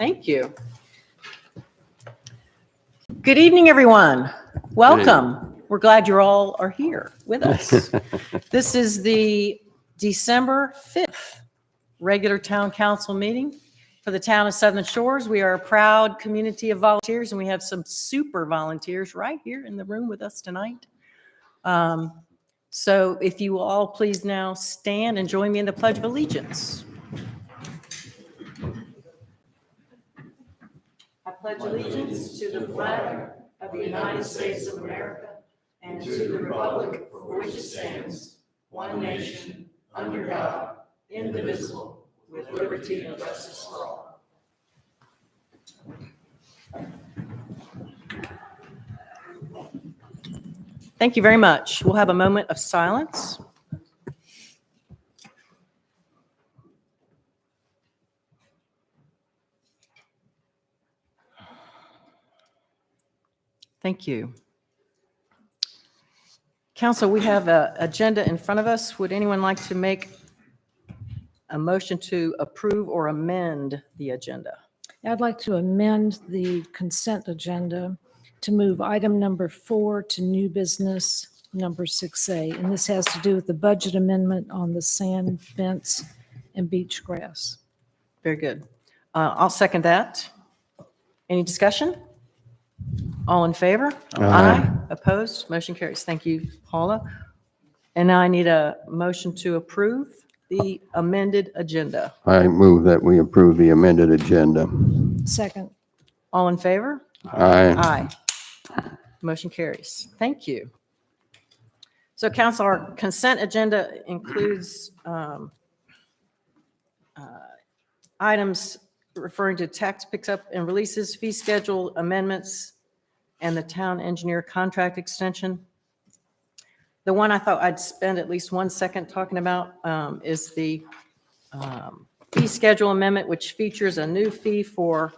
Thank you. Good evening, everyone. Welcome. We're glad you all are here with us. This is the December 5th regular town council meeting for the town of Southern Shores. We are a proud community of volunteers, and we have some super volunteers right here in the room with us tonight. So if you all please now stand and join me in the Pledge of Allegiance. I pledge allegiance to the flag of the United States of America and to the republic for which it stands, one nation, under God, indivisible, with liberty and justice for all. Thank you very much. We'll have a moment of silence. Thank you. Council, we have an agenda in front of us. Would anyone like to make a motion to approve or amend the agenda? I'd like to amend the consent agenda to move item number 4 to new business number 6A. And this has to do with the budget amendment on the sand fence and beach grass. Very good. I'll second that. Any discussion? All in favor? Aye. Opposed? Motion carries. Thank you, Paula. And now I need a motion to approve the amended agenda. I move that we approve the amended agenda. Second. All in favor? Aye. Aye. Motion carries. Thank you. So council, our consent agenda includes items referring to tax pickup and releases, fee schedule amendments, and the town engineer contract extension. The one I thought I'd spend at least 1 second talking about is the fee schedule amendment, which features a new fee for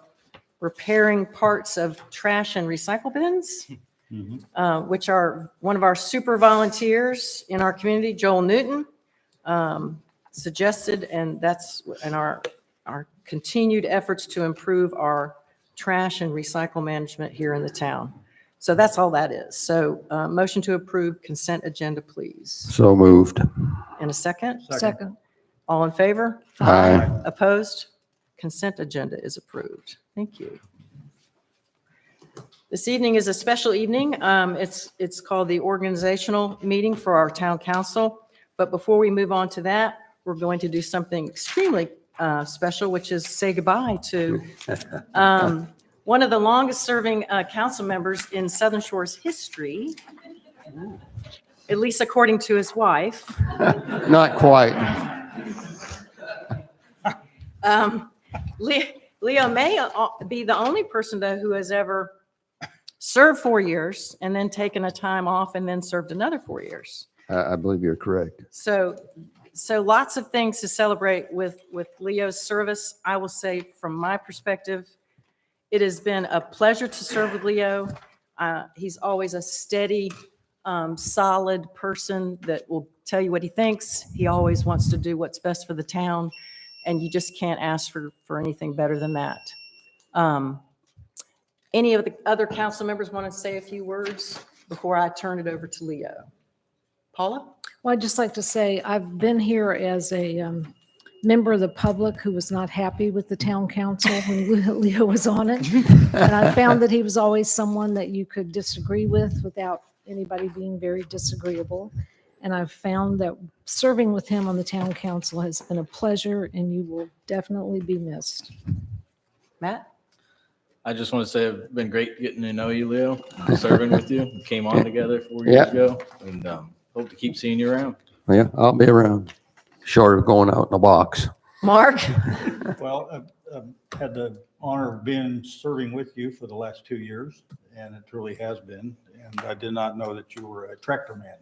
repairing parts of trash and recycle bins, which are one of our super volunteers in our community, Joel Newton, suggested, and that's in our continued efforts to improve our trash and recycle management here in the town. So that's all that is. So motion to approve consent agenda, please. So moved. In a second? Second. All in favor? Aye. Opposed? Consent agenda is approved. Thank you. This evening is a special evening. It's called the organizational meeting for our town council. But before we move on to that, we're going to do something extremely special, which is say goodbye to one of the longest serving council members in Southern Shores history, at least according to his wife. Not quite. Leo may be the only person, though, who has ever served 4 years and then taken a time off and then served another 4 years. I believe you're correct. So lots of things to celebrate with Leo's service. I will say from my perspective, it has been a pleasure to serve with Leo. He's always a steady, solid person that will tell you what he thinks. He always wants to do what's best for the town, and you just can't ask for anything better than that. Any of the other council members want to say a few words before I turn it over to Leo? Paula? Well, I'd just like to say I've been here as a member of the public who was not happy with the town council when Leo was on it. And I found that he was always someone that you could disagree with without anybody being very disagreeable. And I've found that serving with him on the town council has been a pleasure, and you will definitely be missed. Matt? I just want to say it's been great getting to know you, Leo, serving with you. We came on together 4 years ago, and hope to keep seeing you around. Yeah, I'll be around. Short of going out in a box. Mark? Well, I've had the honor of serving with you for the last 2 years, and it truly has been. And I did not know that you were a tractor man,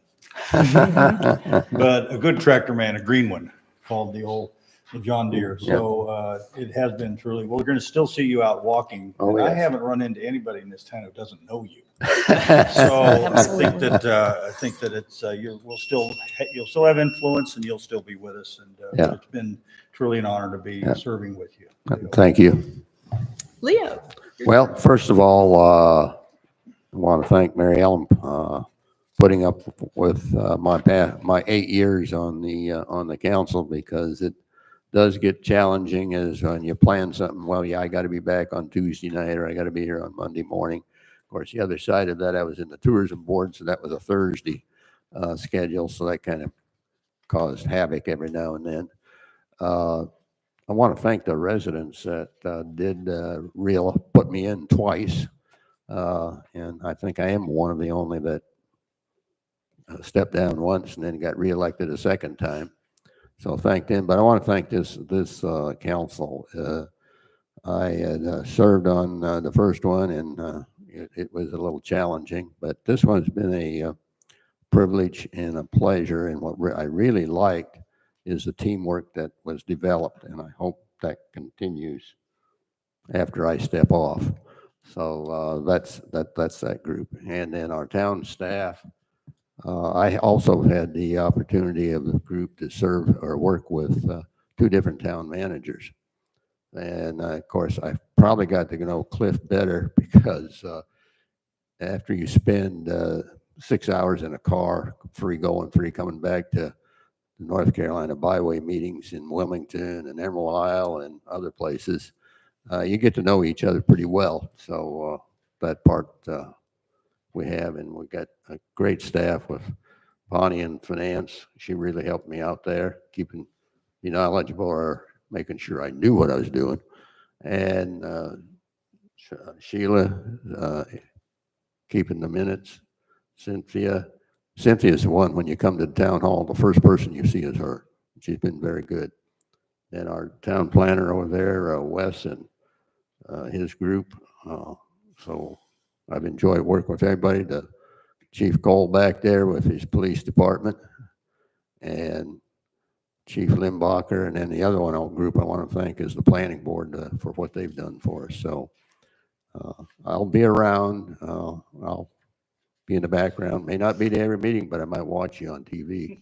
but a good tractor man, a green one, called the John Deere. So it has been truly. Well, we're going to still see you out walking. Oh, yes. I haven't run into anybody in this town who doesn't know you. So I think that it's you'll still have influence, and you'll still be with us. And it's been truly an honor to be serving with you. Thank you. Well, first of all, I want to thank Mary Ellen, putting up with, my 8 years on the council, because it does get challenging as when you plan something. Well, yeah, I got to be back on Tuesday night, or I got to be here on Monday morning. Of course, the other side of that, I was in the tourism board, so that was a Thursday, schedule. So that kind of caused havoc every now and then. I want to thank the residents that did put me in twice. And I think I am one of the only that stepped down once and then got reelected a second time. So thank them. But I want to thank this council. I had served on the first one, and it was a little challenging. But this one's been a privilege and a pleasure. And what I really liked is the teamwork that was developed, and I hope that continues after I step off. So that's that group. And then our town staff, I also had the opportunity of the group to serve or work with 2 different town managers. And of course, I probably got to know Cliff better, because after you spend 6 hours in a car, 3 going, 3 coming back to the North Carolina byway meetings in Wilmington and Emerald Isle and other places, you get to know each other pretty well. So that part we have, and we got a great staff with Bonnie in finance. She really helped me out there, keeping me knowledgeable, or making sure I knew what I was doing. And Sheila, keeping the minutes. Cynthia's the one, when you come to the town hall, the first person you see is her. She's been very good. And our town planner over there, Wes, and his group. So I've enjoyed working with everybody. The Chief Cole back there with his police department, and Chief Limbacher, and then the other group I want to thank is the planning board for what they've done for us. So I'll be around. I'll be in the background. May not be to every meeting, but I might watch you on TV.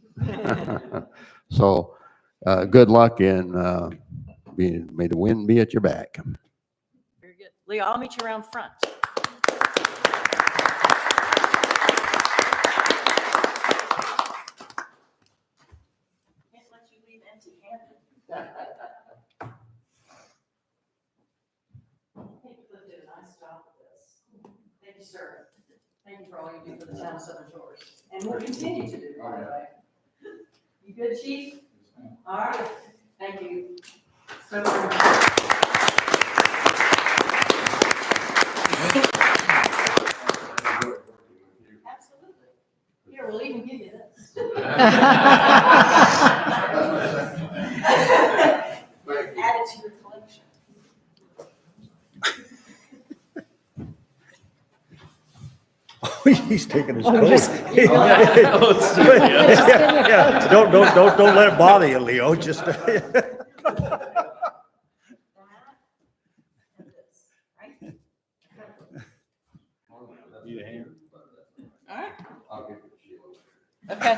So good luck, and may the wind be at your back. Very good. Leo, I'll meet you around front. Can't let you leave empty-handed. Thank you, Cliff did a nice job with this. Thank you, sir. Thank you for all you do for the town of Southern Shores, and will continue to do, by the way. You good, Chief? All right. Thank you so very much. Absolutely. Here, we'll even give you this. Add it to your collection. He's taking his Oh, coat. just- Yeah, don't let it bother you, Leo. Just. That and this, right? Need a hand? All right. Okay.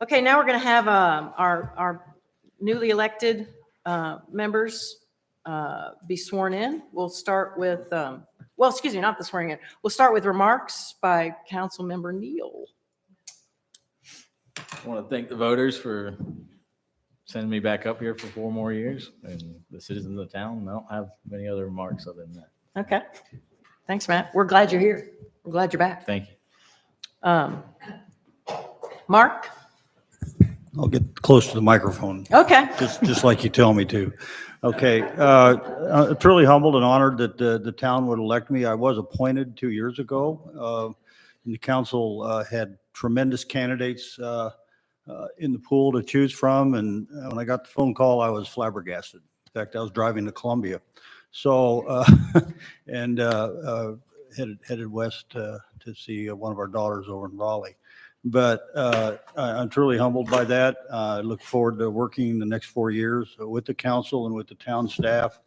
Okay, now we're going to have our newly elected members be sworn in. We'll start with, well, excuse me, not the swearing in. We'll start with remarks by Councilmember Neal. I want to thank the voters for sending me back up here for 4 more years, and the citizens of the town. I don't have many other remarks other than that. Okay. Thanks, Matt. We're glad you're here. We're glad you're back. Thank you. Mark? I'll get close to the microphone, Okay. just like you tell me to. Okay, I'm truly humbled and honored that the town would elect me. I was appointed 2 years ago. And the council had tremendous candidates in the pool to choose from. And when I got the phone call, I was flabbergasted. In fact, I was driving to Columbia. So, and headed west to see one of our daughters over in Raleigh. But I'm truly humbled by that. I look forward to working the next 4 years with the council and with the town staff.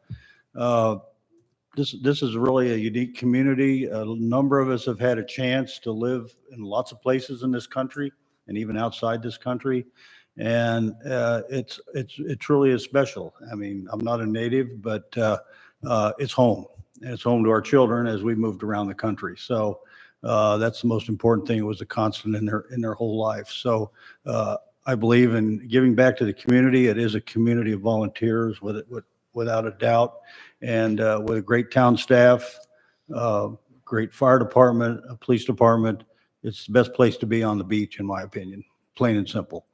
This is really a unique community. A number of us have had a chance to live in lots of places in this country, and even outside this country. And it truly is special. I mean, I'm not a native, but it's home. And it's home to our children as we moved around the country. So that's the most important thing. It was a constant in their whole life. So I believe in giving back to the community. It is a community of volunteers without a doubt, and with a great town staff, great fire department, a police department. It's the best place to be on the beach, in my opinion, plain and simple.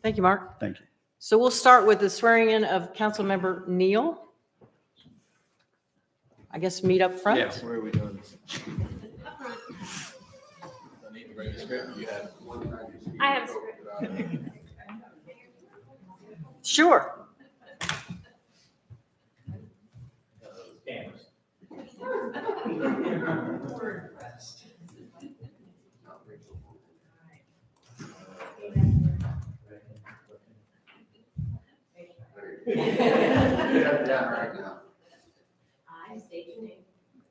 Thank you, Mark. Thank you. So we'll start with the swearing in of Councilmember Neal. I guess meet up front. Yeah, where are we doing this? I need to bring the script. You have. I have. Sure. Cameras. I state your name.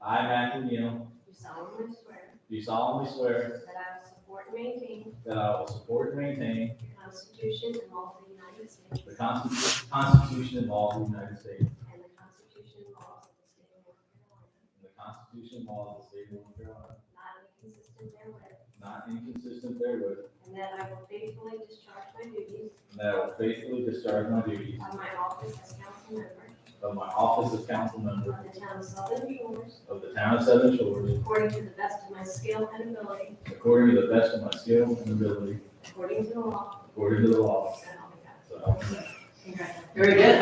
I, Matthew Neal, Do solemnly swear do solemnly swear that I will support and maintain that I will support and maintain the Constitution and laws of the United States the Constitution and laws of the United States and the Constitution and laws of the state of North Carolina, and the Constitution and laws of the state of North Carolina, not inconsistent therewith, not inconsistent therewith, and that I will faithfully discharge my duties and that I will faithfully discharge my duties of my office as council member of my office as council member of the town of Southern Shores of the town of Southern Shores according to the best of my skill and ability, according to the best of my skill and ability, according to the law, according to the law. so help me God. So help me God. Congratulations. Very good.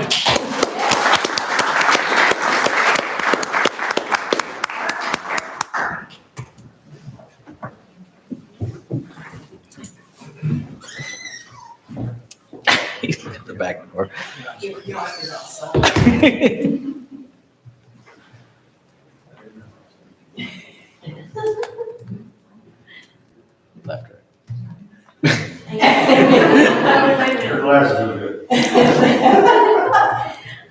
He's at the back door. Left, right. Your glasses are good.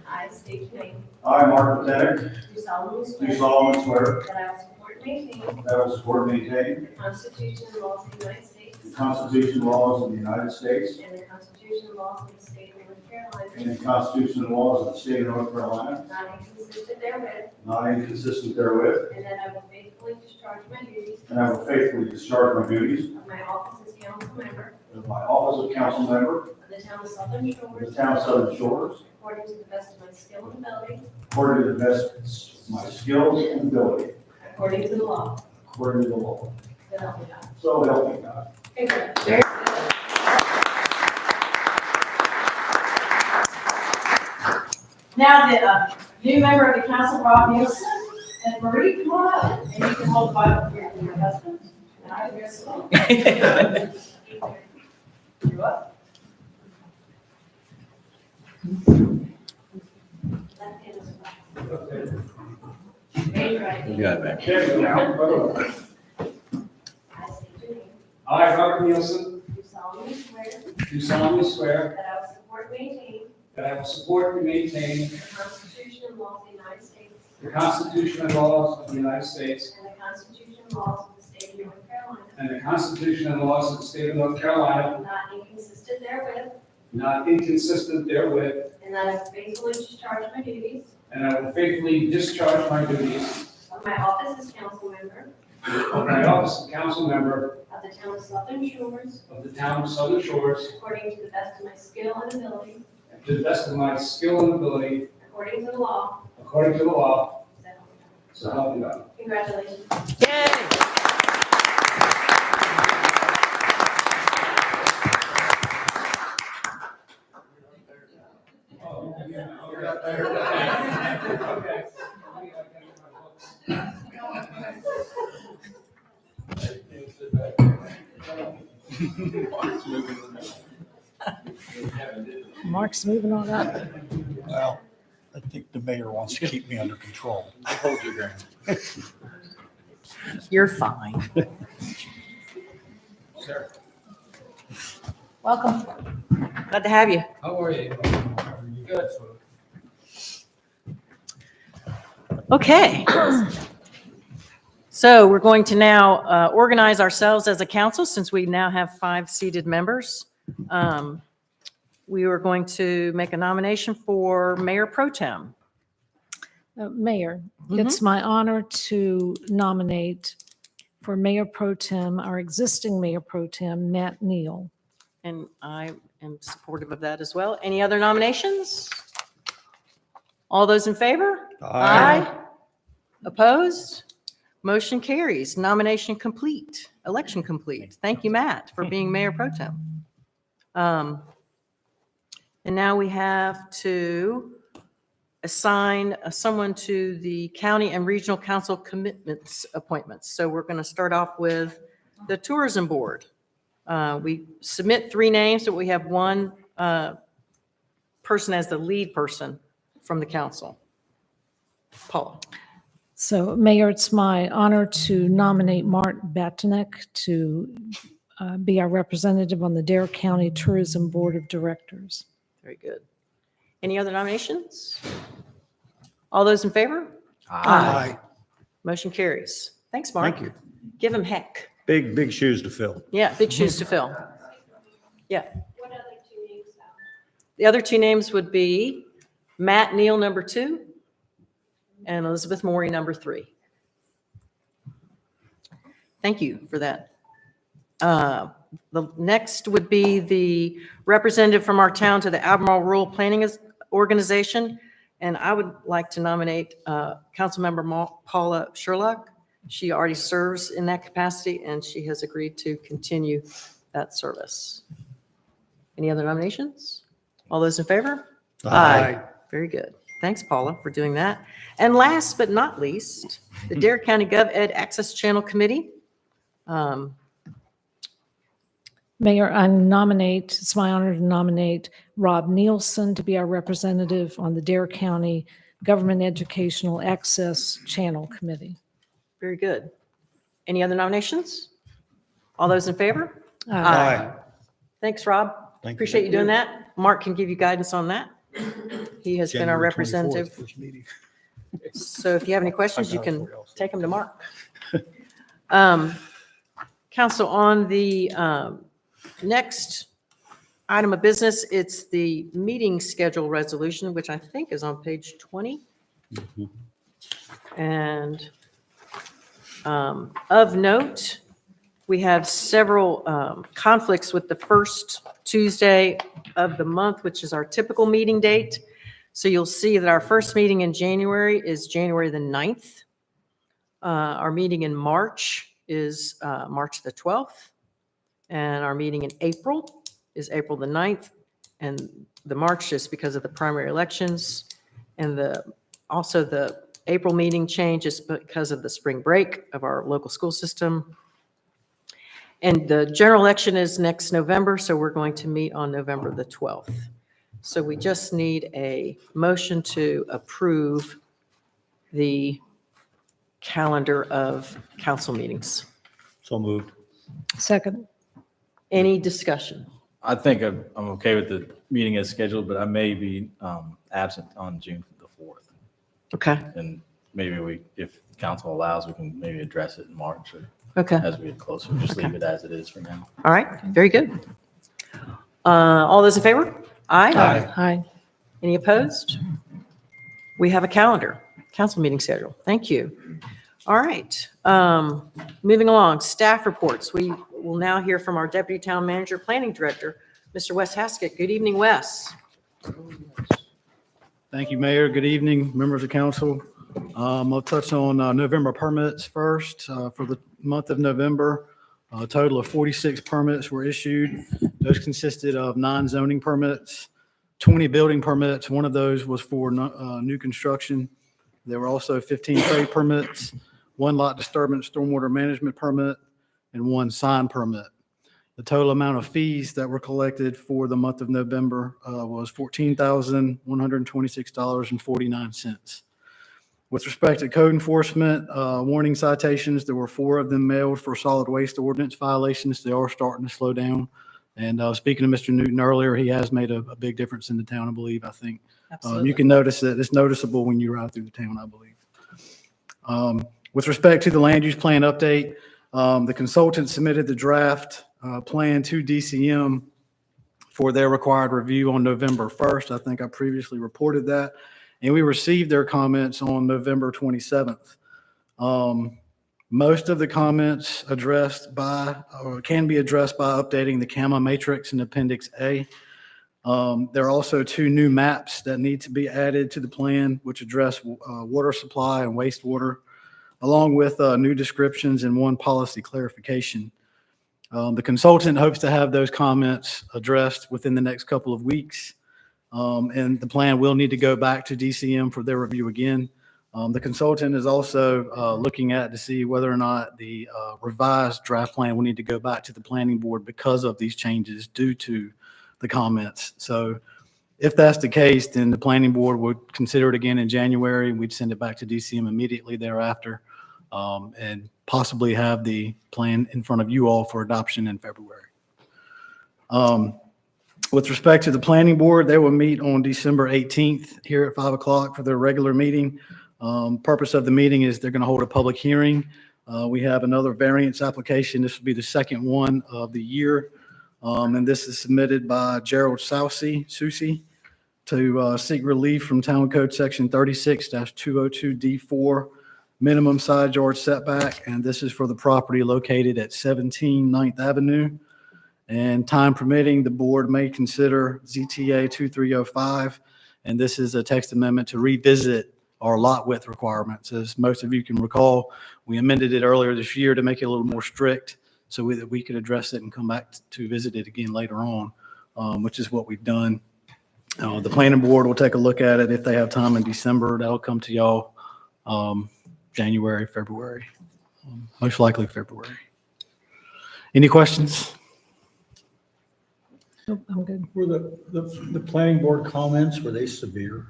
I state your name. I, Mark Pathetic, Do solemnly do swear solemnly swear that I will support and maintain that I will support and maintain the Constitution and laws of the United States the Constitution and laws of the United States and the Constitution and laws of the state of North Carolina, and the Constitution and laws of the state of North Carolina, not inconsistent therewith, not inconsistent therewith, and that I will faithfully discharge my duties and I will faithfully discharge my duties of my office as council member of my office of council member of the town of Southern of the Shores town of Southern Shores, according to the best of my skill and ability, according to the best of my skills and ability, according to the law. according to the law. So help me God. So help me God. Congratulations. Now, the new member of the council, Rob Nielsen, and Marie, come on up, and you can hold the Bible here for your husband. And I guess so. You up? Left hand is up. Raise your right hand. You got it back. I state your name. I, Robert Nielsen, Do solemnly swear do solemnly swear that I will support and maintain that I will support and maintain the Constitution and laws of the United States the Constitution and laws of the United States and the Constitution and laws of the state of North Carolina, and the Constitution and laws of the state of North Carolina, not inconsistent therewith, not inconsistent therewith, and that I will faithfully discharge my duties and I will faithfully discharge my duties of my office as council member of my office of council member of the town of Southern Shores of the town of Southern Shores according to the best of my skill and ability, to the best of my skill and ability, according to the law. according to the law, So help me God. so help me God. Congratulations. Yay. Mark's moving on up. Well, I think the mayor wants to keep me under control. Hold your ground. You're fine. Welcome. Glad to have you. How are you? Good. Okay. So we're going to now organize ourselves as a council since we now have 5 seated members. We are going to make a nomination for Mayor Pro Tem. Mayor, it's my honor to nominate for Mayor Pro Tem, our existing Mayor Pro Tem, Matt Neal. And I am supportive of that as well. Any other nominations? All those in favor? Opposed? Motion carries. Nomination complete. Election complete. Thank you, Matt, for being Mayor Pro Tem. And now we have to assign someone to the county and regional council commitments appointments. So we're going to start off with the tourism board. We submit 3 names, but we have 1 person as the lead person from the council. Paula. So Mayor, it's my honor to nominate Mark Batanek to be our representative on the Dare County Tourism Board of Directors. Very good. Any other nominations? All those in favor? Aye. Motion carries. Thanks, Mark. Thank you. Give him heck. Big shoes to fill. Yeah, big shoes to fill. Yeah. What other 2 names now? The other 2 names would be Matt Neal, number 2, and Elizabeth Morey, number 3. Thank you for that. The next would be the representative from our town to the Albemarle Rural Planning Organization. And I would like to nominate Councilmember Paula Sherlock. She already serves in that capacity, and she has agreed to continue that service. Any other nominations? All those in favor? Very good. Thanks, Paula, for doing that. And last but not least, the Dare County Gov Ed Access Channel Committee. Mayor, it's my honor to nominate Rob Nielsen to be our representative on the Dare County Government Educational Access Channel Committee. Very good. Any other nominations? All those in favor? Aye. Thanks, Rob. Thank you. Appreciate you doing that. Mark can give you guidance on that. He has been our January 24th, representative. first meeting. So if you have any questions, you I've got it can for you also. take them to Mark. Council, on the next item of business, it's the meeting schedule resolution, which I think is on page 20. And of note, we have several conflicts with the first Tuesday of the month, which is our typical meeting date. So you'll see that our first meeting in January is January the 9th. Our meeting in March is March the 12th. And our meeting in April is April the 9th. And the March is because of the primary elections. And also the April meeting changes because of the spring break of our local school system. And the general election is next November, so we're going to meet on November the 12th. So we just need a motion to approve the calendar of council meetings. So moved. Second. Any discussion? I think I'm okay with the meeting as scheduled, but I may be absent on June the 4th. Okay, And maybe if council allows, we can maybe address it in March or okay, as we get closer. Just leave it as it is for now. all right, very good. All those in favor? Aye. Aye. Any opposed? We have a calendar, council meeting schedule. Thank you. All right. Moving along, staff reports. We will now hear from our Deputy Town Manager, Planning Director, Mr. Wes Haskett. Good evening, Wes. Thank you, Mayor. Good evening, members of council. I'll touch on November permits first. For the month of November, a total of 46 permits were issued. Those consisted of 9 zoning permits, 20 building permits. One of those was for new construction. There were also 15 trade permits, 1 lot disturbance stormwater management permit, and 1 sign permit. The total amount of fees that were collected for the month of November was $14,126.49. With respect to code enforcement, warning citations, there were 4 of them mailed for solid waste ordinance violations. They are starting to slow down. And speaking to Mr. Newton earlier, he has made a big difference in the town, I believe. I think you can notice that it's noticeable when you ride through the town, I believe. With respect to the land use plan update, the consultant submitted the draft plan to DCM for their required review on November 1st. I think I previously reported that. And we received their comments on November 27th. Most of the comments addressed by, or can be addressed by updating the CAMA matrix in Appendix A. There are also 2 new maps that need to be added to the plan, which address water supply and wastewater, along with new descriptions and 1 policy clarification. The consultant hopes to have those comments addressed within the next couple of weeks. And the plan will need to go back to DCM for their review again. The consultant is also looking at to see whether or not the revised draft plan will need to go back to the planning board because of these changes due to the comments. So if that's the case, then the planning board would consider it again in January. We'd send it back to DCM immediately thereafter, and possibly have the plan in front of you all for adoption in February. With respect to the planning board, they will meet on December 18th here at 5 o'clock for their regular meeting. Purpose of the meeting is they're going to hold a public hearing. We have another variance application. This will be the second one of the year. And this is submitted by Gerald Susi to seek relief from Town Code Section 36-202D4, minimum side yard setback. And this is for the property located at 17 9th Avenue. And time permitting, the board may consider ZTA 2305. And this is a text amendment to revisit our lot width requirements. As most of you can recall, we amended it earlier this year to make it a little more strict so that we could address it and come back to visit it again later on, which is what we've done. The planning board will take a look at it if they have time in December. That'll come to y'all January, February, most likely February. Any questions? Nope, I'm good. Were the planning board comments, were they severe?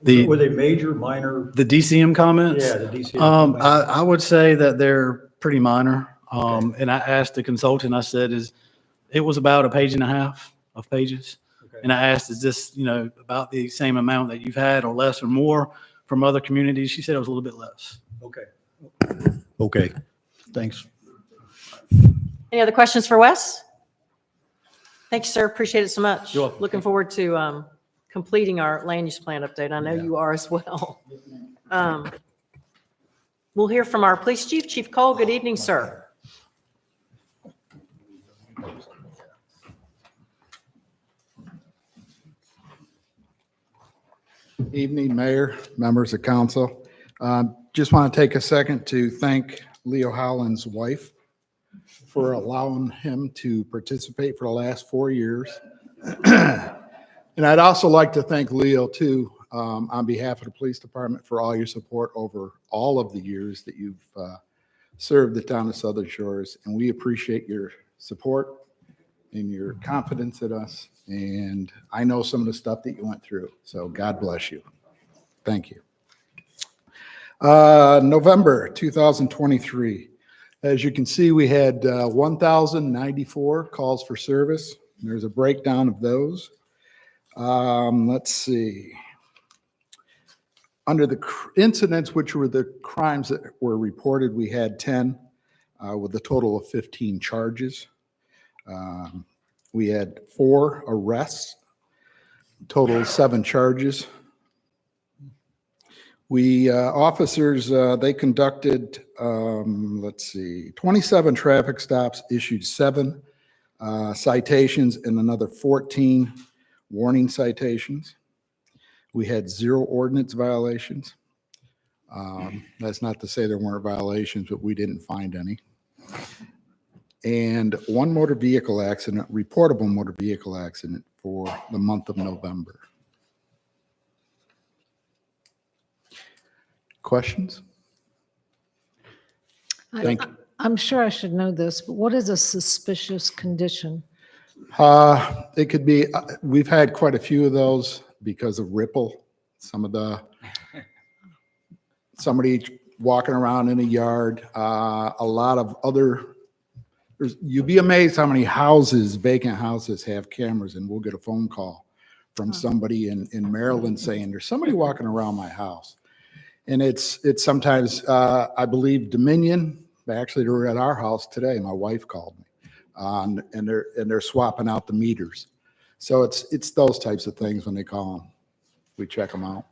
The Were they major, minor? DCM comments? Yeah, the DCM. I would say that they're pretty minor. And I asked the consultant, I said, it was about 1.5 pages of pages. Okay. And I asked, is this, about the same amount that you've had or less or more from other communities? She said it was a little bit less. Okay. Okay, thanks. Any other questions for Wes? Thank you, sir. Appreciate it so much. You're welcome. Looking forward to completing our land use plan update. I know you are as well. We'll hear from our police chief, Chief Cole. Good evening, sir. Evening, Mayor, members of council. Just want to take a second to thank Leo Holland's wife for allowing him to participate for the last 4 years. And I'd also like to thank Leo too, on behalf of the police department for all your support over all of the years that you've served the town of Southern Shores. And we appreciate your support and your confidence in us. And I know some of the stuff that you went through. So God bless you. Thank you. November 2023. As you can see, we had 1,094 calls for service. There's a breakdown of those. Let's see. Under the incidents, which were the crimes that were reported, we had 10 with a total of 15 charges. We had 4 arrests, total of 7 charges. We, officers, they conducted, 27 traffic stops, issued 7 citations and another 14 warning citations. We had 0 ordinance violations. That's not to say there weren't violations, but we didn't find any. And 1 motor vehicle accident, reportable motor vehicle accident for the month of November. Questions? Thank you. I'm sure I should know this, but what is a suspicious condition? It could be, we've had quite a few of those because of Ripple. Somebody walking around in a yard, a lot of other, you'd be amazed how many houses, vacant houses have cameras, and we'll get a phone call from somebody in Maryland saying, there's somebody walking around my house. And it's sometimes, I believe Dominion, actually they were at our house today. My wife called me. And they're swapping out the meters. So it's those types of things when they call them. We check them out.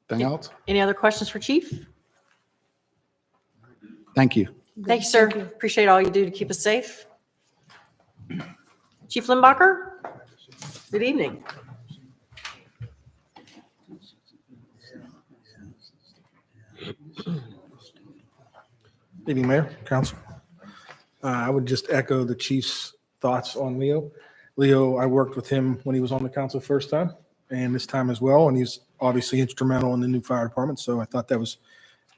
Anything else? Any other questions for Chief? Thank you. Thank you, sir. Appreciate all you do to keep us safe. Chief Limbacher? Good evening. Evening, Mayor, Council. I would just echo the chief's thoughts on Leo. Leo, I worked with him when he was on the council first time and this time as well, and he's obviously instrumental in the new fire department. So I thought that was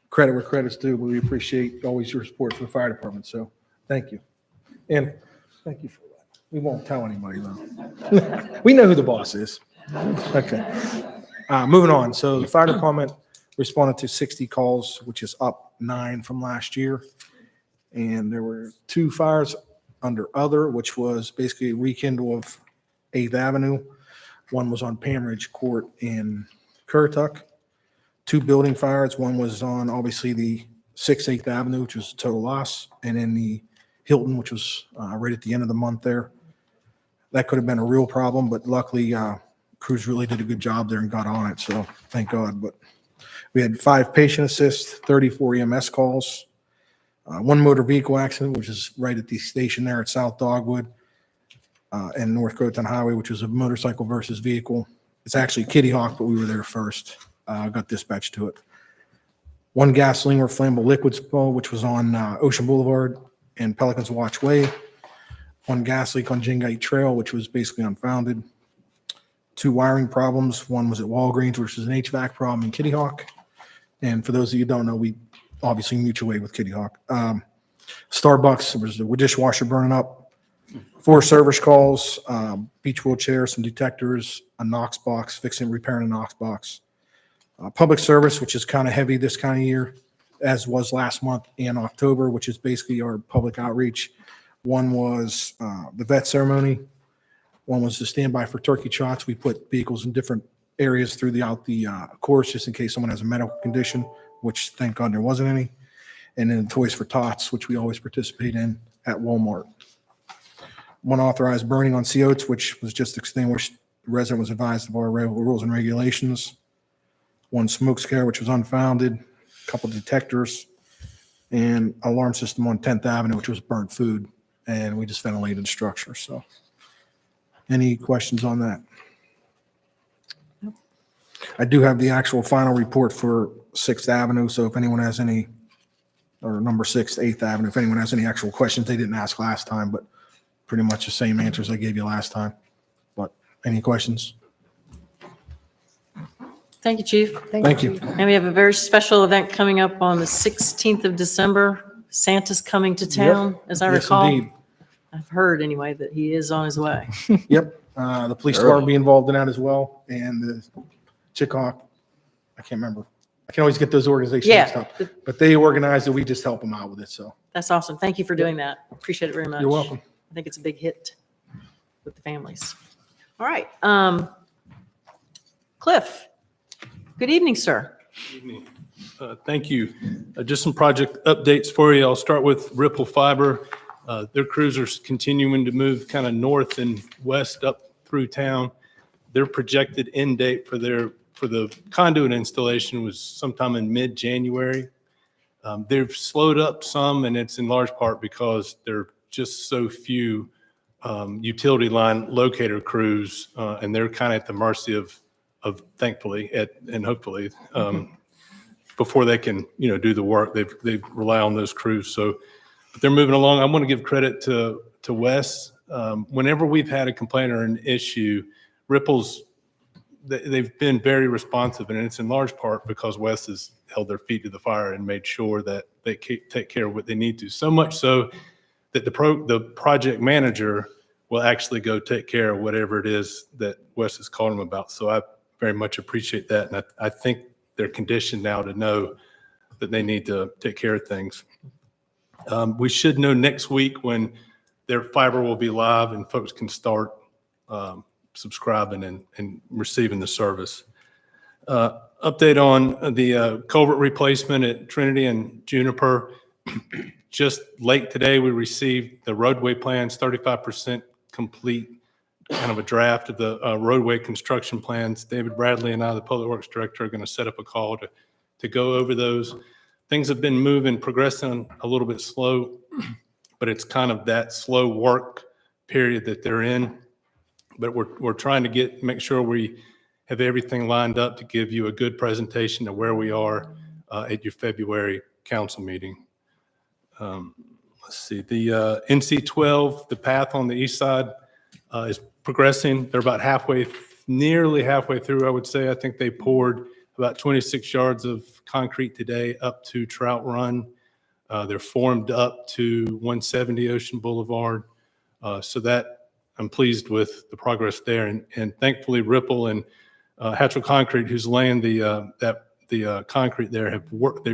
credit where credit's due. We appreciate always your support for the fire department. So thank you. And thank you for that. We won't tell anybody though. We know who the boss is. Okay. Moving on. So the fire department responded to 60 calls, which is up 9 from last year. And there were 2 fires under other, which was basically a rekindle of 8th Avenue. One was on Pam Ridge Court in Currituck. 2 building fires. One was on obviously the 8th Avenue, which was a total loss. And then the Hilton, which was right at the end of the month there. That could have been a real problem, but luckily crews really did a good job there and got on it. So thank God. But we had 5 patient assists, 34 EMS calls, 1 motor vehicle accident, which is right at the station there at South Dogwood and North Groton Highway, which was a motorcycle versus vehicle. It's actually Kitty Hawk, but we were there first. Got dispatched to it. 1 gasoline or flammable liquid spill, which was on Ocean Boulevard and Pelicans Watch Way. 1 gas leak on Jingate Trail, which was basically unfounded. 2 wiring problems. One was at Walgreens, which is an HVAC problem in Kitty Hawk. And for those of you who don't know, we obviously mutual aid with Kitty Hawk. Starbucks, there was a dishwasher burning up. 4 service calls, beach wheelchair, some detectors, a Knox box, repairing a Knox box. Public service, which is kind of heavy this kind of year, as was last month in October, which is basically our public outreach. 1 was the vet ceremony. 1 was the standby for turkey shots. We put vehicles in different areas throughout the course just in case someone has a medical condition, which thank God there wasn't any. And then Toys for Tots, which we always participate in at Walmart. 1 authorized burning on COs, which was just extinguished. The resident was advised of our rules and regulations. 1 smoke scare, which was unfounded. A couple detectors. And alarm system on 10th Avenue, which was burnt food. And we just ventilated the structure. So any questions on that? I do have the actual final report for 6th Avenue, so if anyone has any, or number 6, 8th Avenue, if anyone has any actual questions, they didn't ask last time, but pretty much the same answers I gave you last time. But any questions? Thank you, Chief. Thank you. And we have a very special event coming up on the 16th of December. Santa's coming to town, as I Yes, recall. indeed. I've heard anyway that he is on his way. Yep, the police department will be involved in that as well, and the Chickahaw, I can't remember. I can always get those organizations mixed Yeah, up. But they organize it, we just help them out with it, so. that's awesome. Thank you for doing that. Appreciate it very much. You're welcome. I think it's a big hit with the families. All right. Cliff, good evening, sir. Thank you. Just some project updates for you. I'll start with Ripple Fiber. Their crews are continuing to move kind of north and west up through town. Their projected end date for the conduit installation was sometime in mid-January. They've slowed up some, and it's in large part because there are just so few utility line locator crews, and they're kind of at the mercy of thankfully, and hopefully, before they can, do the work, they rely on those crews. So, but they're moving along. I want to give credit to Wes. Whenever we've had a complaint or an issue, Ripple's, they've been very responsive, and it's in large part because Wes has held their feet to the fire and made sure that they take care of what they need to. So much so that the project manager will actually go take care of whatever it is that Wes is calling them about. So I very much appreciate that, and I think they're conditioned now to know that they need to take care of things. We should know next week when their fiber will be live and folks can start subscribing and receiving the service. Update on the culvert replacement at Trinity and Juniper. Just late today, we received the roadway plans, 35% complete, kind of a draft of the roadway construction plans. David Bradley and I, the Public Works Director, are going to set up a call to go over those. Things have been moving, progressing a little bit slow, but it's kind of that slow work period that they're in. But we're trying to make sure we have everything lined up to give you a good presentation of where we are at your February council meeting. Let's see, the NC-12, the path on the east side is progressing. They're about nearly halfway through, I would say. I think they poured about 26 yards of concrete today up to Trout Run. They're formed up to 170 Ocean Boulevard. So that I'm pleased with the progress there. And thankfully Ripple and Hatchell Concrete, who's laying the concrete there, have worked.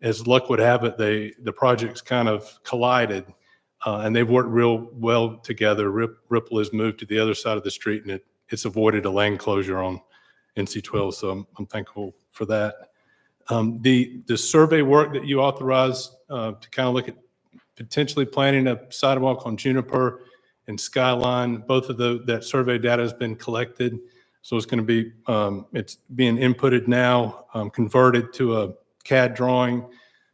As luck would have it, the projects kind of collided, and they've worked real well together. Ripple has moved to the other side of the street, and it's avoided a lane closure on NC-12, so I'm thankful for that. The survey work that you authorized to kind of look at potentially planning a sidewalk on Juniper and Skyline, both of that survey data has been collected, so it's going to be it's being inputted now, converted to a CAD drawing.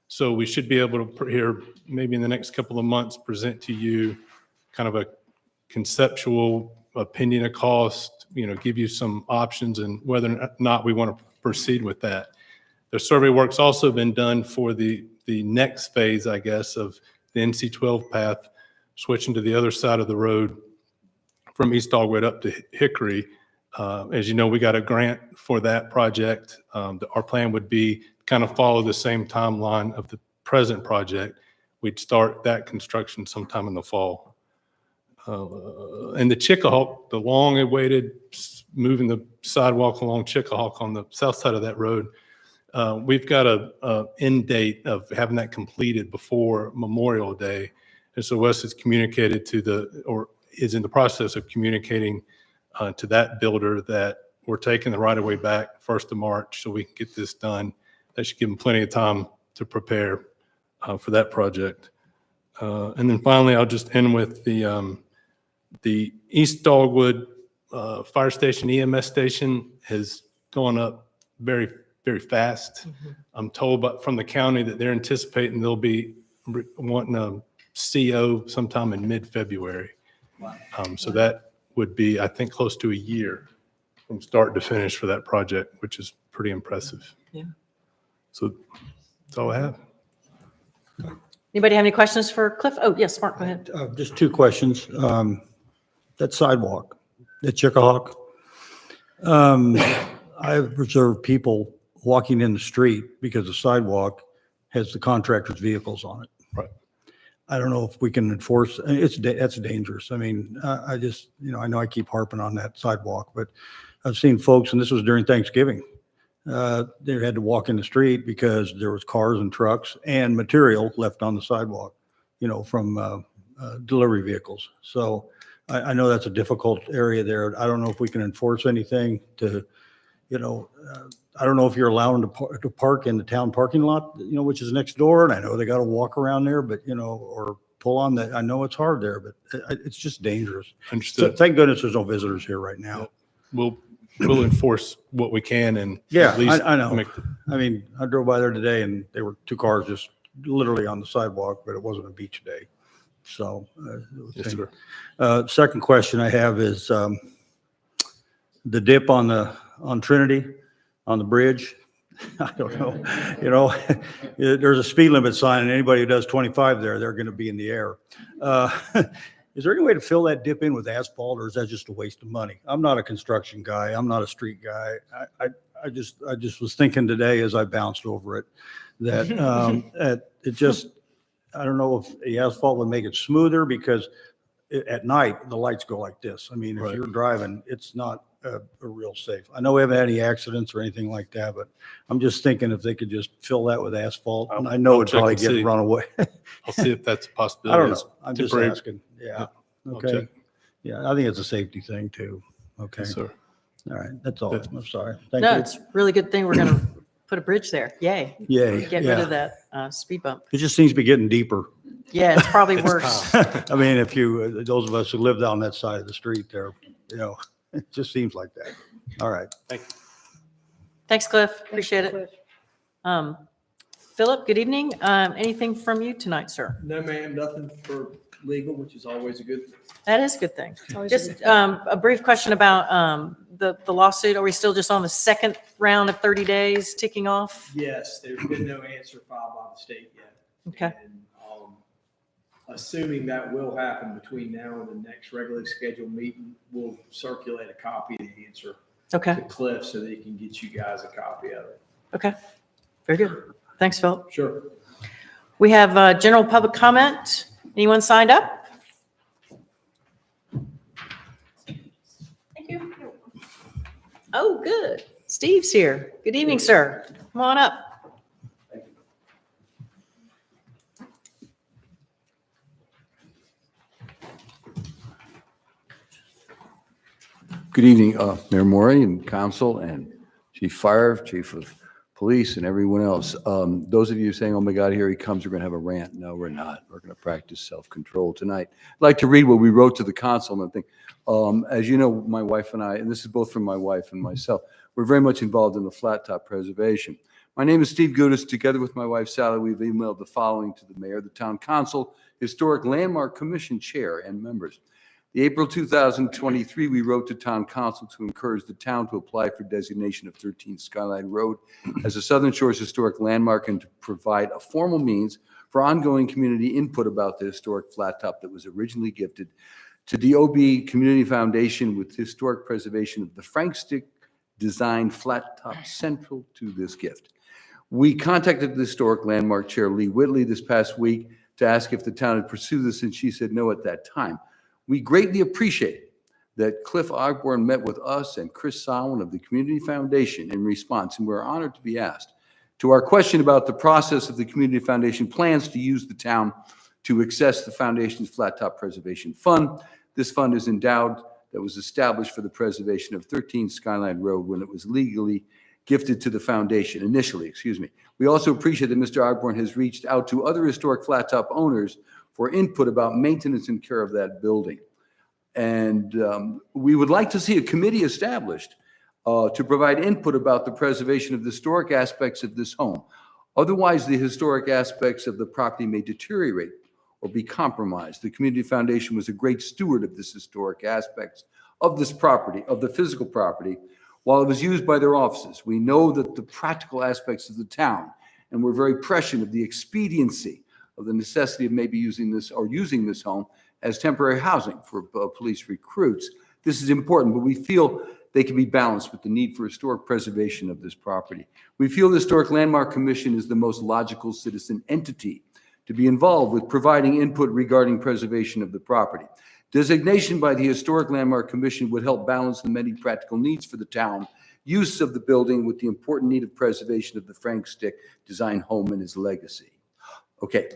So we should be able to here maybe in the next couple of months present to you kind of a conceptual opinion of cost, give you some options and whether or not we want to proceed with that. The survey work's also been done for the next phase, I guess, of the NC-12 path, switching to the other side of the road from East Dogwood up to Hickory. As you know, we got a grant for that project. Our plan would be kind of follow the same timeline of the present project. We'd start that construction sometime in the fall. And the Chickahawk, the long-awaited moving the sidewalk along Chickahawk on the south side of that road, we've got a end date of having that completed before Memorial Day. And so Wes has communicated is in the process of communicating to that builder that we're taking the right-of-way back 1st of March so we can get this done. That should give them plenty of time to prepare for that project. And then finally, I'll just end with the East Dogwood Fire Station, EMS station has gone up very, very fast. I'm told from the county that they're anticipating they'll be wanting a CO sometime in mid-February. So that would be, I think, close to a year from start to finish for that project, which is pretty impressive. Yeah. So that's all I have. Anybody have any questions for Cliff? Oh, yes, Mark, go ahead. Just two questions. That sidewalk, the Chickahawk, I've observed people walking in the street because the sidewalk has the contractor's vehicles on it. Right. I don't know if we can enforce, that's dangerous. I mean, I just, I know I keep harping on that sidewalk, but I've seen folks, and this was during Thanksgiving, they had to walk in the street because there was cars and trucks and material left on the sidewalk, from delivery vehicles. So I know that's a difficult area there. I don't know if we can enforce anything to, I don't know if you're allowed to park in the town parking lot, which is next door. And I know they got to walk around there, but, or pull on that. I know it's hard there, but it's just dangerous. Understood. So thank goodness there's no visitors here right now. We'll enforce what we can and Yeah, at least I know. make I mean, I drove by there today and there were two cars just literally on the sidewalk, but it wasn't a beach day. So, Yes, sir. second question I have is, the dip on Trinity, on the bridge. I don't know, there's a speed limit sign and anybody who does 25 there, they're going to be in the air. Is there any way to fill that dip in with asphalt or is that just a waste of money? I'm not a construction guy. I'm not a street guy. I just was thinking today as I bounced over it that it just, I don't know if the asphalt would make it smoother because at night the lights go like this. I mean, if Right. you're driving, it's not a real safe. I know we haven't had any accidents or anything like that, but I'm just thinking if they could just fill that with asphalt, and I know I'll it'd check probably and get see. run away. I'll see if that's a I possibility. don't know. I'm just temporary. asking. Yeah. I'll Okay. check. Yeah, I think it's a safety thing too. Okay. Yes, sir. All right, that's all. I'm sorry. Thank No, you. it's a really good thing we're going to put a bridge there. Yay. Yay, Get rid yeah. of that speed bump. It just seems to be getting deeper. Yeah, it's probably worse. I mean, if you, those of us who live down that side of the street there, it just seems like that. All right. Thanks, Cliff. Appreciate it. Philip, good evening. Anything from you tonight, sir? No, ma'am, nothing for legal, which is always a good thing. That is a good thing. Always a Just a brief question about the lawsuit. Are we still just on the second round of 30 days ticking off? Yes, there's been no answer filed by the state yet. Okay. And, assuming that will happen between now and the next regularly scheduled meeting, we'll circulate a copy of the answer Okay. to Cliff so that he can get you guys a copy of it. Okay. Very good. Thanks, Philip. Sure. We have general public comment. Anyone signed up? Thank you. Oh, good. Steve's here. Good evening, sir. Come on up. Good evening, Mayor Maury and council and Chief Fire, Chief of Police and everyone else. Those of you saying, oh my God, here he comes, we're going to have a rant. No, we're not. We're going to practice self-control tonight. I'd like to read what we wrote to the council and think, as you know, my wife and I, and this is both from my wife and myself, we're very much involved in the flat top preservation. My name is Steve Gudis. Together with my wife, Sally, we've emailed the following to the mayor, the town council, historic landmark commission chair and members. The April 2023, we wrote to town council to encourage the town to apply for designation of 13 Skyline Road as a Southern Shores historic landmark and to provide a formal means for ongoing community input about the historic flat top that was originally gifted to DOB Community Foundation with historic preservation of the Frank Stick design flat top central to this gift. We contacted the historic landmark chair, Lee Whitley, this past week to ask if the town had pursued this, and she said no at that time. We greatly appreciate that Cliff Ogborn met with us and Chris Samhain of the Community Foundation in response, and we're honored to be asked. To our question about the process of the Community Foundation plans to use the town to access the foundation's Flat Top Preservation Fund, this fund is endowed that was established for the preservation of 13 Skyline Road when it was legally gifted to the foundation, initially. We also appreciate that Mr. Ogborn has reached out to other historic flat top owners for input about maintenance and care of that building. And we would like to see a committee established to provide input about the preservation of the historic aspects of this home. Otherwise, the historic aspects of the property may deteriorate or be compromised. The Community Foundation was a great steward of this historic aspects of this property, of the physical property, while it was used by their offices. We know that the practical aspects of the town, and we're very prescient of the expediency of the necessity of maybe using this home as temporary housing for police recruits. This is important, but we feel they can be balanced with the need for historic preservation of this property. We feel the Historic Landmark Commission is the most logical citizen entity to be involved with providing input regarding preservation of the property. Designation by the Historic Landmark Commission would help balance the many practical needs for the town, use of the building with the important need of preservation of the Frank Stick design home and his legacy. Okay.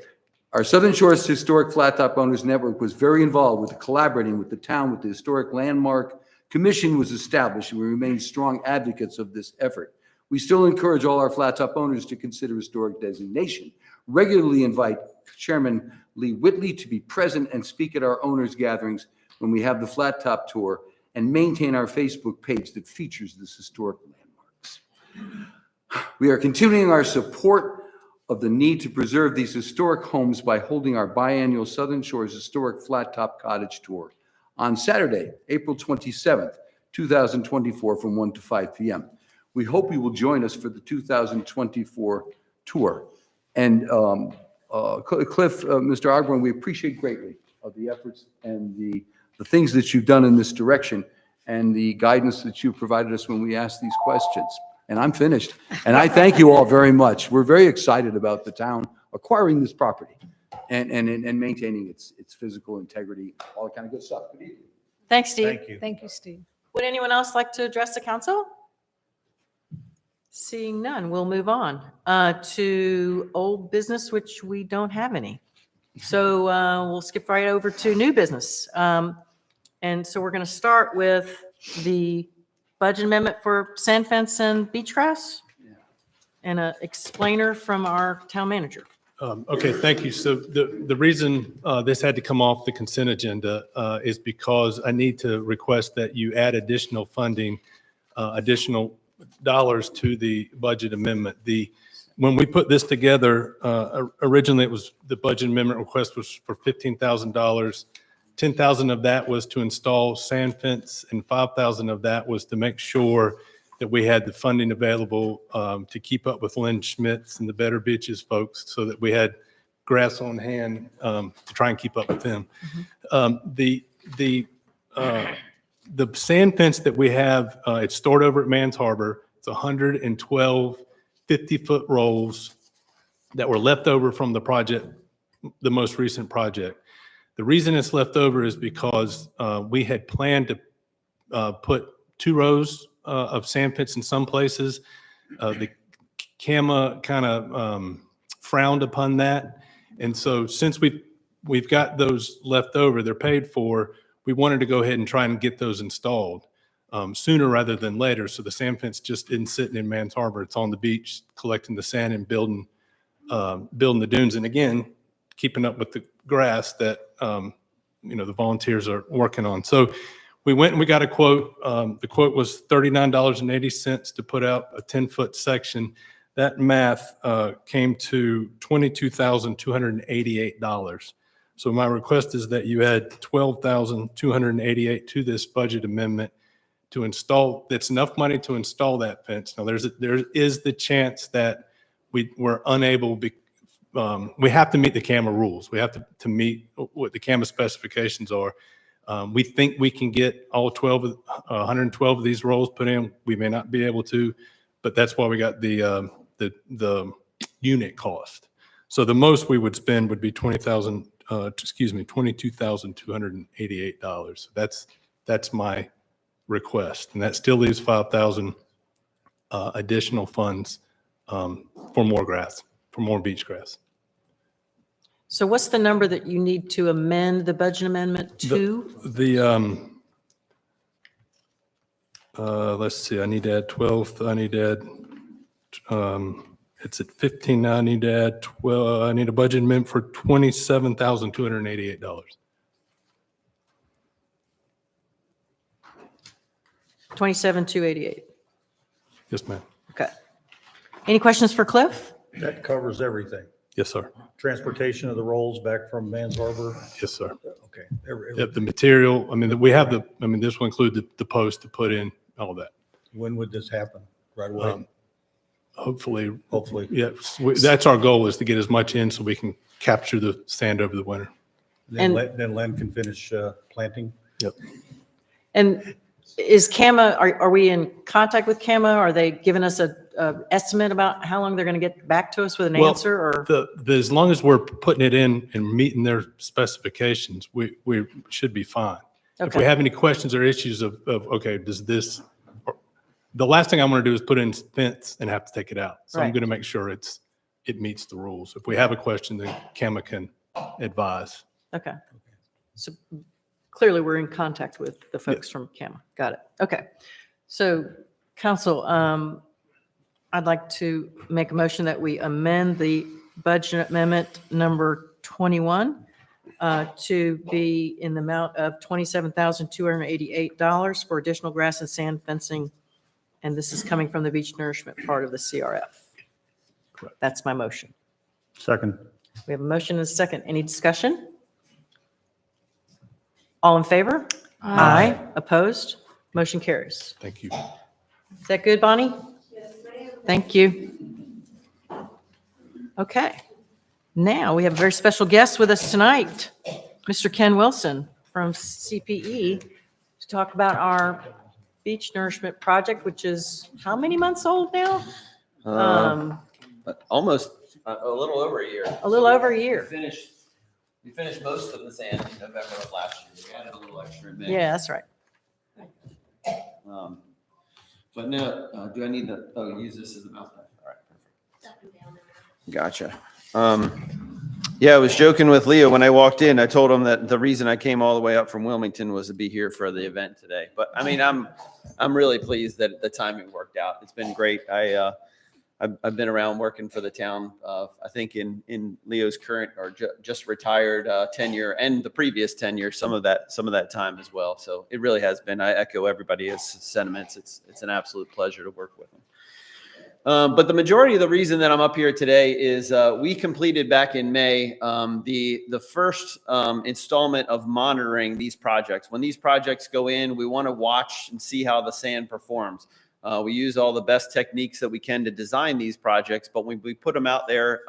Our Southern Shores Historic Flat Top Owners Network was very involved with collaborating with the town with the Historic Landmark Commission was established, and we remain strong advocates of this effort. We still encourage all our flat top owners to consider historic designation. Regularly invite Chairman Lee Whitley to be present and speak at our owners gatherings when we have the Flat Top Tour, and maintain our Facebook page that features this historic landmarks. We are continuing our support of the need to preserve these historic homes by holding our biannual Southern Shores Historic Flat Top Cottage Tour on Saturday, April 27th, 2024 from 1 to 5 p.m. We hope you will join us for the 2024 tour. And Cliff, Mr. Ogborn, we appreciate greatly of the efforts and the things that you've done in this direction and the guidance that you provided us when we asked these questions. And I'm finished. And I thank you all very much. We're very excited about the town acquiring this property and maintaining its physical integrity, all that kind of good stuff. Good evening. Thanks, Steve. Thank you. Thank you, Steve. Would anyone else like to address the council? Seeing none, we'll move on to old business, which we don't have any. So we'll skip right over to new business. And so we're going to start with the budget amendment for sand fence and beach grass? And a explainer from our town manager. Okay, thank you. So the reason this had to come off the consent agenda is because I need to request that you add additional funding, additional dollars to the budget amendment. When we put this together, originally it was, the budget amendment request was for $15,000. 10,000 of that was to install sand fence, and 5,000 of that was to make sure that we had the funding available to keep up with Lynn Schmitz and the Better Beaches folks, so that we had grass on hand to try and keep up with them. The sand fence that we have, it's stored over at Mans Harbor. It's 112 50-foot rolls that were left over from the project, the most recent project. The reason it's left over is because we had planned to put 2 rows of sand pits in some places. The CAMA kind of frowned upon that. And so since we've got those left over, they're paid for, we wanted to go ahead and try and get those installed sooner rather than later. So the sand fence just isn't sitting in Mans Harbor. It's on the beach collecting the sand and building the dunes. And again, keeping up with the grass that, the volunteers are working on. So we went and we got a quote. The quote was $39.80 to put out a 10-foot section. That math came to $22,288. So my request is that you add $12,288 to this budget amendment to install. That's enough money to install that fence. Now there is the chance that we're unable. We have to meet the CAMA rules. We have to meet what the CAMA specifications are. We think we can get all 112 of these rolls put in. We may not be able to, but that's why we got the unit cost. So the most we would spend would be $22,288. That's my request, and that still leaves 5,000 additional funds for more grass, for more beach grass. So what's the number that you need to amend the budget amendment to? Let's see, I need to add 12, I need to add, it's at 15 now, I need to add 12, I need a budget amendment for $27,288. 27,288. Yes, ma'am. Okay. Any questions for Cliff? That covers everything. Yes, sir. Transportation of the rolls back from Mans Harbor. Yes, sir. Okay. Yep, the material, we have this will include the post to put in, all that. When would this happen? Right away? Hopefully, Hopefully. yes, that's our goal, is to get as much in so we can capture the sand over the winter. Then And- Len can finish planting. Yep. And is CAMA, are we in contact with CAMA? Are they giving us a estimate about how long they're going to get back to us with an Well, answer, or? As long as we're putting it in and meeting their specifications, we should be fine. If we Okay. have any questions or issues of okay, does this, the last thing I'm going to do is put in fence and have to take it out. So I'm Right. going to make sure it meets the rules. If we have a question, then CAMA can advise. Okay. So clearly we're in contact with the folks from CAMA. Got it. Okay. So council, I'd like to make a motion that we amend the budget amendment number 21 to be in the amount of $27,288 for additional grass and sand fencing. And this is coming from the beach nourishment part of the CRF. Correct. That's my motion. Second. We have a motion and a second. Any discussion? All in favor? Aye. Opposed? Motion carries. Thank you. Is that good, Bonnie? Thank you. Okay. Now we have a very special guest with us tonight, Mr. Ken Wilson from CPE, to talk about our beach nourishment project, which is how many months old now? Almost a little over a year. A little over a year. We finished most of the sand in November of last year. We added a little extra in May. Yeah, that's right. But no, do I need use this as a mouse pad? All right, perfect. Gotcha. Yeah, I was joking with Leo when I walked in. I told him that the reason I came all the way up from Wilmington was to be here for the event today. But I mean, I'm really pleased that the timing worked out. It's been great. I've been around working for the town. I think in Leo's current or just retired tenure and the previous tenure, some of that time as well. So it really has been. I echo everybody's sentiments. It's an absolute pleasure to work with him. But the majority of the reason that I'm up here today is we completed back in May the first installment of monitoring these projects. When these projects go in, we want to watch and see how the sand performs. We use all the best techniques that we can to design these projects, but when we put them out there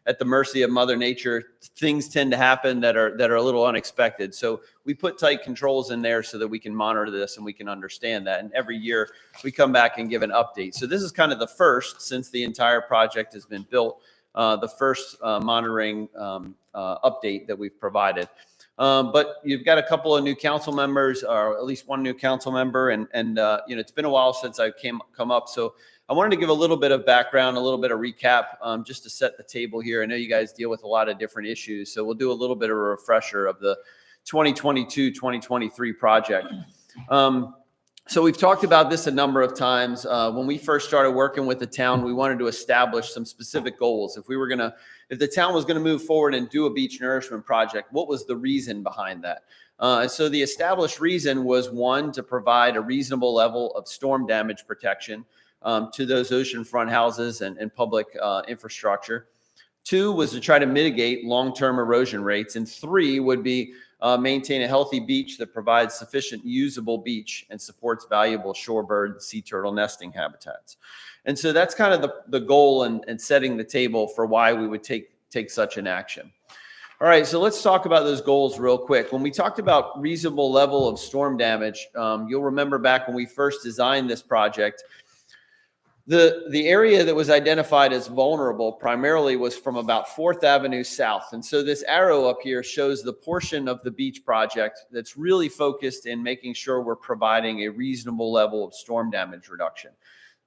at the mercy of Mother Nature, things tend to happen that are a little unexpected. So we put tight controls in there so that we can monitor this and we can understand that. And every year we come back and give an update. So this is kind of the first, since the entire project has been built, the first monitoring update that we've provided. But you've got a couple of new council members, or at least one new council member, and it's been a while since I've come up. So I wanted to give a little bit of background, a little bit of recap, just to set the table here. I know you guys deal with a lot of different issues, so we'll do a little bit of a refresher of the 2022-2023 project. So we've talked about this a number of times. When we first started working with the town, we wanted to establish some specific goals. If the town was going to move forward and do a beach nourishment project, what was the reason behind that? And so the established reason was, one, to provide a reasonable level of storm damage protection to those oceanfront houses and public infrastructure. Two was to try to mitigate long-term erosion rates. And three would be maintain a healthy beach that provides sufficient usable beach and supports valuable shorebird and sea turtle nesting habitats. And so that's kind of the goal and setting the table for why we would take such an action. All right, so let's talk about those goals real quick. When we talked about reasonable level of storm damage, you'll remember back when we first designed this project, the area that was identified as vulnerable primarily was from about 4th Avenue South. And so this arrow up here shows the portion of the beach project that's really focused in making sure we're providing a reasonable level of storm damage reduction.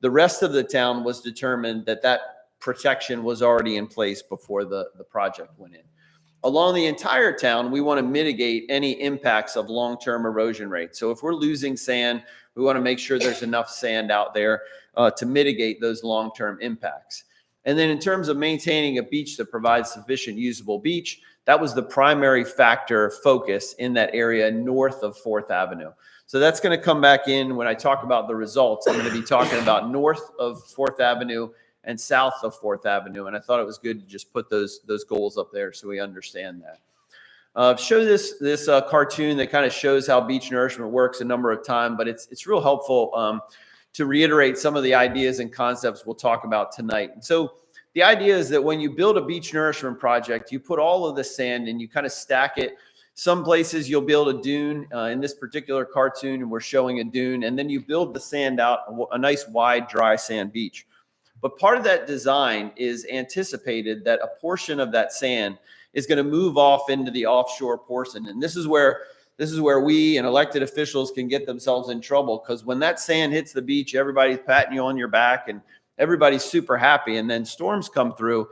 The rest of the town was determined that protection was already in place before the project went in. Along the entire town, we want to mitigate any impacts of long-term erosion rates. So if we're losing sand, we want to make sure there's enough sand out there to mitigate those long-term impacts. And then in terms of maintaining a beach that provides sufficient usable beach, that was the primary factor focus in that area north of 4th Avenue. So that's going to come back in when I talk about the results. I'm going to be talking about north of 4th Avenue and south of 4th Avenue. And I thought it was good to just put those goals up there so we understand that. Show this cartoon that kind of shows how beach nourishment works a number of times, but it's real helpful to reiterate some of the ideas and concepts we'll talk about tonight. And so the idea is that when you build a beach nourishment project, you put all of the sand and you kind of stack it. Some places you'll build a dune. In this particular cartoon, we're showing a dune, and then you build the sand out, a nice wide dry sand beach. But part of that design is anticipated that a portion of that sand is going to move off into the offshore portion. And this is where we and elected officials can get themselves in trouble, because when that sand hits the beach, everybody's patting you on your back and everybody's super happy. And then storms come through,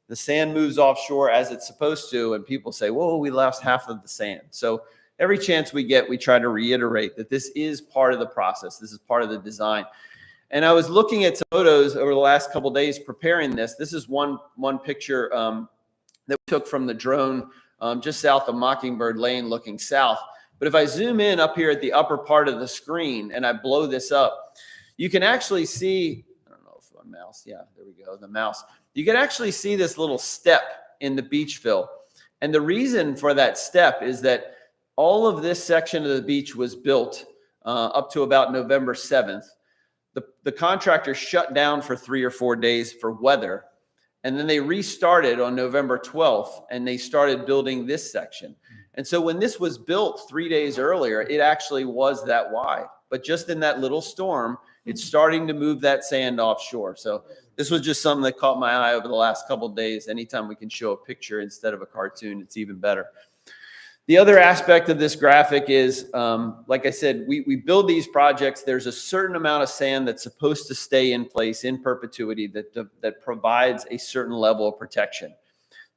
the sand moves offshore as it's supposed to, and people say, whoa, we lost half of the sand. So every chance we get, we try to reiterate that this is part of the process. This is part of the design. And I was looking at some photos over the last couple of days preparing this. This is one picture that we took from the drone just south of Mockingbird Lane looking south. But if I zoom in up here at the upper part of the screen and I blow this up, you can actually see, I don't know if my mouse, yeah, there we go, the mouse. You can actually see this little step in the beach fill. And the reason for that step is that all of this section of the beach was built up to about November 7th. The contractor shut down for 3 or 4 days for weather, and then they restarted on November 12th, and they started building this section. And so when this was built 3 days earlier, it actually was that wide. But just in that little storm, it's starting to move that sand offshore. So this was just something that caught my eye over the last couple of days. Anytime we can show a picture instead of a cartoon, it's even better. The other aspect of this graphic is, like I said, we build these projects. There's a certain amount of sand that's supposed to stay in place in perpetuity that provides a certain level of protection.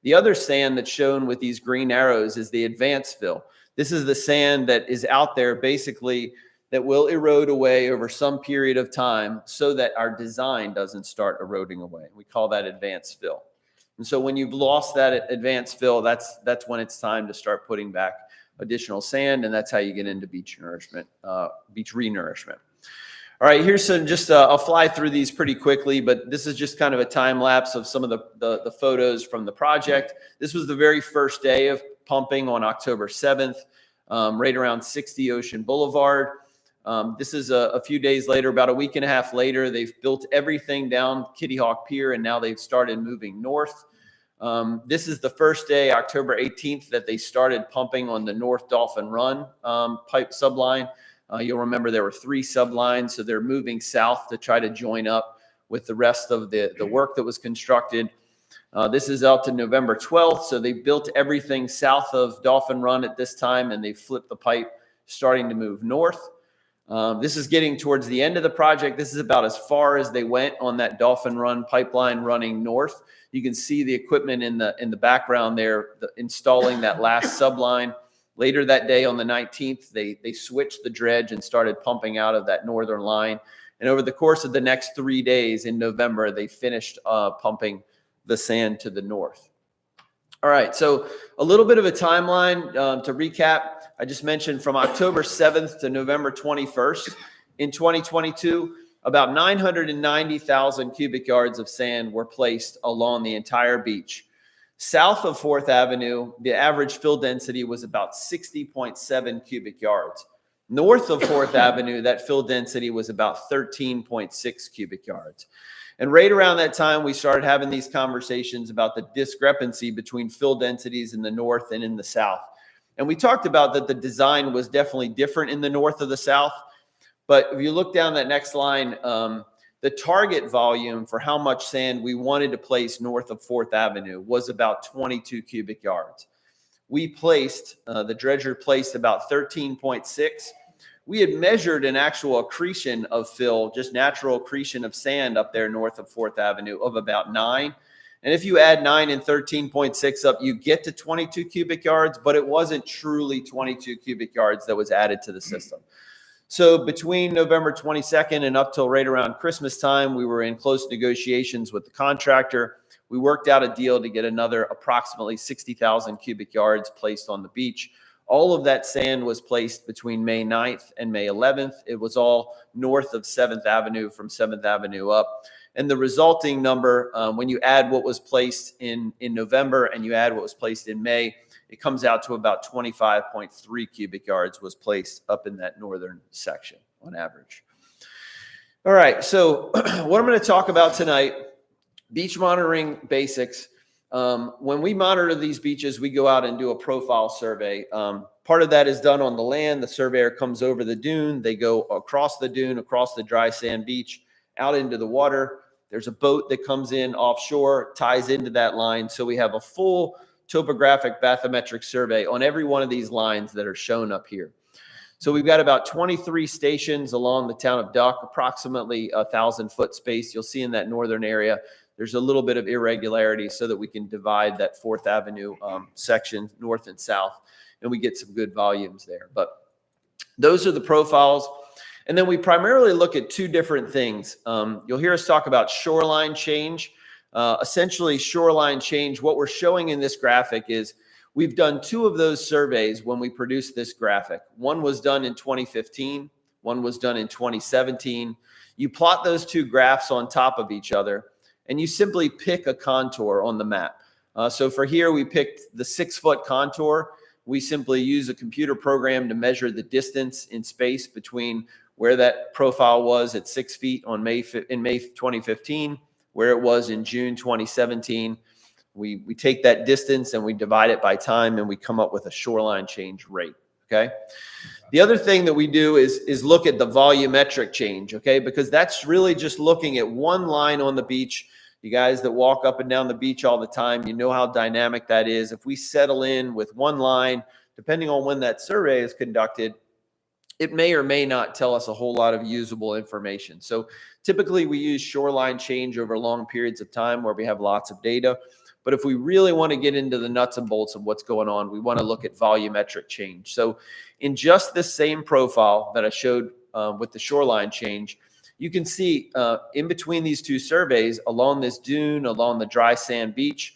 The other sand that's shown with these green arrows is the advanced fill. This is the sand that is out there basically that will erode away over some period of time so that our design doesn't start eroding away. We call that advanced fill. And so when you've lost that advanced fill, that's when it's time to start putting back additional sand, and that's how you get into beach nourishment, beach renourishment. All right, here's some I'll fly through these pretty quickly, but this is just kind of a time lapse of some of the photos from the project. This was the very first day of pumping on October 7th, right around 60 Ocean Boulevard. This is a few days later, about a week and a half later. They've built everything down Kitty Hawk Pier, and now they've started moving north. This is the first day, October 18th, that they started pumping on the North Dolphin Run pipe subline. You'll remember there were 3 sublines, so they're moving south to try to join up with the rest of the work that was constructed. This is out to November 12th, so they built everything south of Dolphin Run at this time, and they flipped the pipe, starting to move north. This is getting towards the end of the project. This is about as far as they went on that Dolphin Run pipeline running north. You can see the equipment in the background there, installing that last subline. Later that day on the 19th, they switched the dredge and started pumping out of that northern line. And over the course of the next 3 days in November, they finished pumping the sand to the north. All right, so a little bit of a timeline to recap. I just mentioned from October 7th to November 21st in 2022, about 990,000 cubic yards of sand were placed along the entire beach. South of 4th Avenue, the average fill density was about 60.7 cubic yards. North of 4th Avenue, that fill density was about 13.6 cubic yards. And right around that time, we started having these conversations about the discrepancy between fill densities in the north and in the south. And we talked about that the design was definitely different in the north of the south. But if you look down that next line, the target volume for how much sand we wanted to place north of 4th Avenue was about 22 cubic yards. We placed, the dredger placed about 13.6. We had measured an actual accretion of fill, just natural accretion of sand up there north of 4th Avenue of about 9. And if you add 9 and 13.6 up, you get to 22 cubic yards, but it wasn't truly 22 cubic yards that was added to the system. So between November 22nd and up till right around Christmas time, we were in close negotiations with the contractor. We worked out a deal to get another approximately 60,000 cubic yards placed on the beach. All of that sand was placed between May 9th and May 11th. It was all north of 7th Avenue from 7th Avenue up. And the resulting number, when you add what was placed in November and you add what was placed in May, it comes out to about 25.3 cubic yards was placed up in that northern section on average. All right, so what I'm going to talk about tonight, beach monitoring basics. When we monitor these beaches, we go out and do a profile survey. Part of that is done on the land. The surveyor comes over the dune. They go across the dune, across the dry sand beach, out into the water. There's a boat that comes in offshore, ties into that line. So we have a full topographic bathymetric survey on every one of these lines that are shown up here. So we've got about 23 stations along the town of Duck, approximately 1,000-foot space. You'll see in that northern area, there's a little bit of irregularity so that we can divide that 4th Avenue section north and south, and we get some good volumes there. But those are the profiles. And then we primarily look at 2 different things. You'll hear us talk about shoreline change. Essentially, shoreline change, what we're showing in this graphic is we've done 2 of those surveys when we produced this graphic. One was done in 2015. One was done in 2017. You plot those 2 graphs on top of each other, and you simply pick a contour on the map. So for here, we picked the 6-foot contour. We simply use a computer program to measure the distance in space between where that profile was at 6 feet in May 2015, where it was in June 2017. We take that distance and we divide it by time, and we come up with a shoreline change rate, okay? The other thing that we do is look at the volumetric change, okay? Because that's really just looking at one line on the beach. You guys that walk up and down the beach all the time, you know how dynamic that is. If we settle in with one line, depending on when that survey is conducted, it may or may not tell us a whole lot of usable information. So typically we use shoreline change over long periods of time where we have lots of data. But if we really want to get into the nuts and bolts of what's going on, we want to look at volumetric change. So in just this same profile that I showed with the shoreline change, you can see in between these two surveys, along this dune, along the dry sand beach,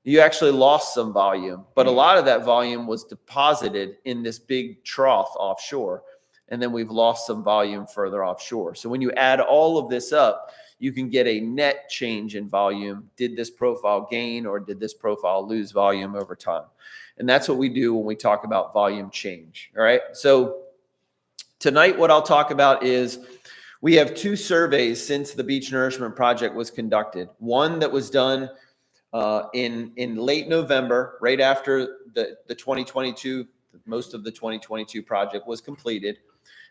you actually lost some volume, but a lot of that volume was deposited in this big trough offshore. And then we've lost some volume further offshore. So when you add all of this up, you can get a net change in volume. Did this profile gain or did this profile lose volume over time? And that's what we do when we talk about volume change. All right. So tonight, what I'll talk about is we have two surveys since the Beach Nourishment Project was conducted. One that was done in late November, right after the 2022, most of the 2022 project was completed.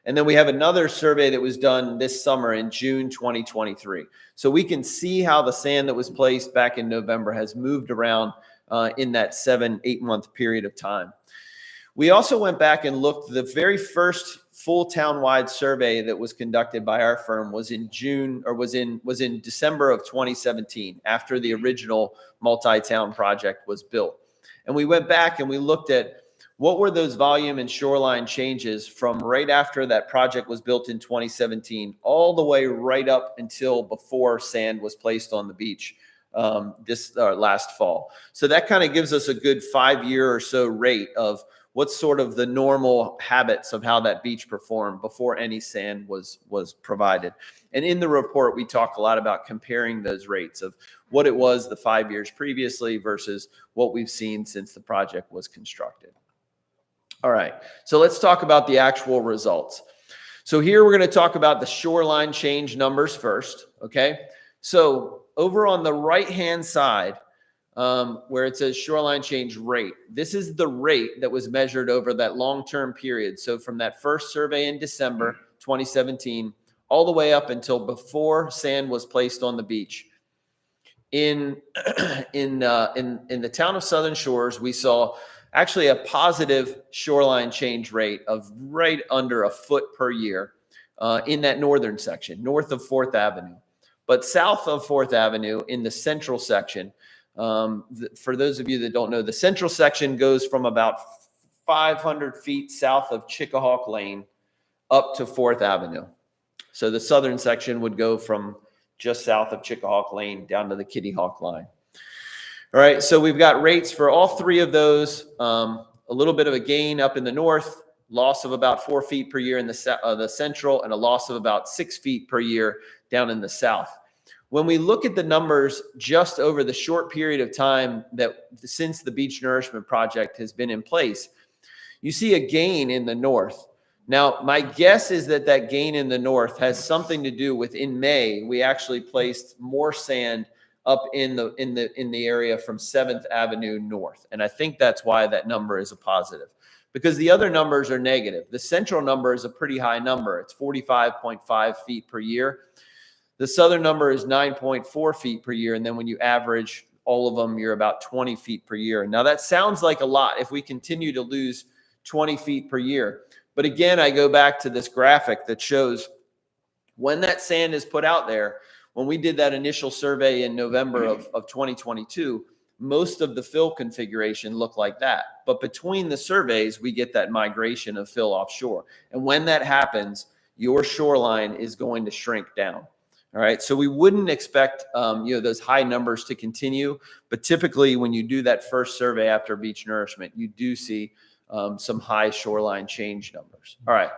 And then we have another survey that was done this summer in June 2023. So we can see how the sand that was placed back in November has moved around in that 7-8 month period of time. We also went back and looked. The very first full town-wide survey that was conducted by our firm was in December of 2017, after the original multi-town project was built. And we went back and we looked at what were those volume and shoreline changes from right after that project was built in 2017, all the way right up until before sand was placed on the beach this last fall. So that kind of gives us a good 5-year or so rate of what's sort of the normal habits of how that beach performed before any sand was provided. And in the report, we talk a lot about comparing those rates of what it was the 5 years previously versus what we've seen since the project was constructed. All right, so let's talk about the actual results. So here we're going to talk about the shoreline change numbers first, okay? So over on the right-hand side, where it says shoreline change rate, this is the rate that was measured over that long-term period. So from that first survey in December 2017, all the way up until before sand was placed on the beach. In the town of Southern Shores, we saw actually a positive shoreline change rate of right under a foot per year in that northern section, north of 4th Avenue. But south of 4th Avenue in the central section, for those of you that don't know, the central section goes from about 500 feet south of Chickahawk Lane up to 4th Avenue. So the southern section would go from just south of Chickahawk Lane down to the Kitty Hawk line. All right, so we've got rates for all three of those. A little bit of a gain up in the north, loss of about 4 feet per year in the central, and a loss of about 6 feet per year down in the south. When we look at the numbers just over the short period of time that since the Beach Nourishment Project has been in place, you see a gain in the north. Now, my guess is that that gain in the north has something to do with in May, we actually placed more sand up in the area from 7th Avenue north. And I think that's why that number is a positive, because the other numbers are negative. The central number is a pretty high number. It's 45.5 feet per year. The southern number is 9.4 feet per year. And then when you average all of them, you're about 20 feet per year. Now that sounds like a lot if we continue to lose 20 feet per year. But again, I go back to this graphic that shows when that sand is put out there. When we did that initial survey in November of 2022, most of the fill configuration looked like that. But between the surveys, we get that migration of fill offshore. And when that happens, your shoreline is going to shrink down. All right, so we wouldn't expect those high numbers to continue, but typically when you do that first survey after beach nourishment, you do see some high shoreline change numbers. All right,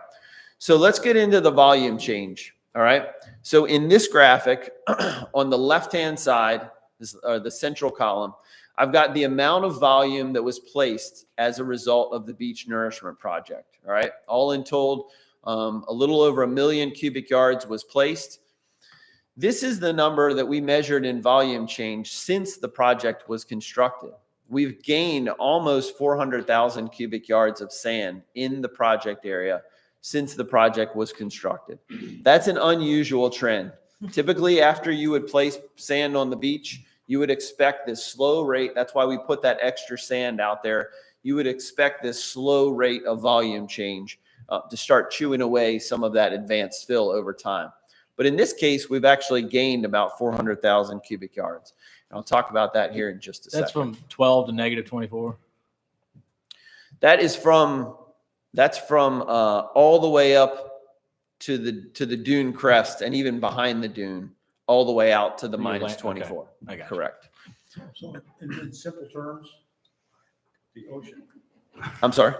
so let's get into the volume change. All right, so in this graphic on the left-hand side, the central column, I've got the amount of volume that was placed as a result of the Beach Nourishment Project. All right, all in told, a little over 1 million cubic yards was placed. This is the number that we measured in volume change since the project was constructed. We've gained almost 400,000 cubic yards of sand in the project area since the project was constructed. That's an unusual trend. Typically, after you would place sand on the beach, you would expect this slow rate. That's why we put that extra sand out there. You would expect this slow rate of volume change to start chewing away some of that advanced fill over time. But in this case, we've actually gained about 400,000 cubic yards. I'll talk about that here in just a second. That's from 12 to negative 24. That's from all the way up to the dune crest and even behind the dune, all the way out to the minus 24. I got you. Correct. So in simple terms, the ocean. I'm sorry.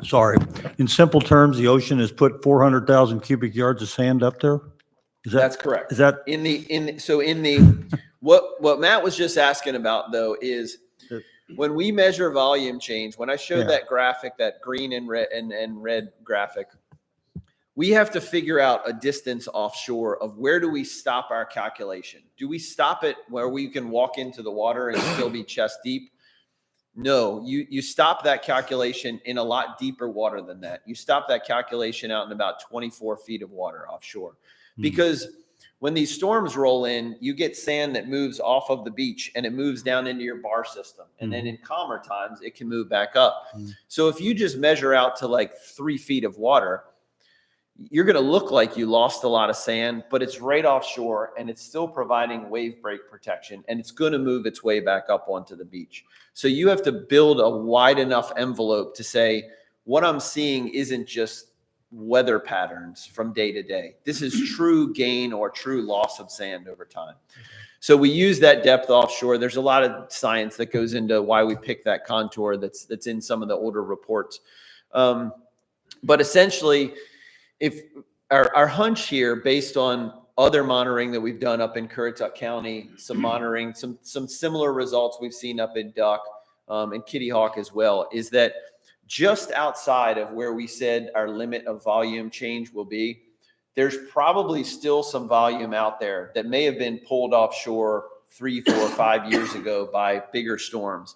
Sorry. In simple terms, the ocean has put 400,000 cubic yards of sand up there? That's correct. Is that? What Matt was just asking about though is when we measure volume change, when I showed that graphic, that green and red graphic, we have to figure out a distance offshore of where do we stop our calculation? Do we stop it where we can walk into the water and still be chest deep? No, you stop that calculation in a lot deeper water than that. You stop that calculation out in about 24 feet of water offshore. Because when these storms roll in, you get sand that moves off of the beach and it moves down into your bar system. And then in calmer times, it can move back up. So if you just measure out to like 3 feet of water, you're going to look like you lost a lot of sand, but it's right offshore and it's still providing wave break protection and it's going to move its way back up onto the beach. So you have to build a wide enough envelope to say, what I'm seeing isn't just weather patterns from day to day. This is true gain or true loss of sand over time. So we use that depth offshore. There's a lot of science that goes into why we pick that contour that's in some of the older reports. But essentially, if our hunch here, based on other monitoring that we've done up in Currituck County, some monitoring, some similar results we've seen up in Duck and Kitty Hawk as well, is that just outside of where we said our limit of volume change will be, there's probably still some volume out there that may have been pulled offshore 3, 4, 5 years ago by bigger storms.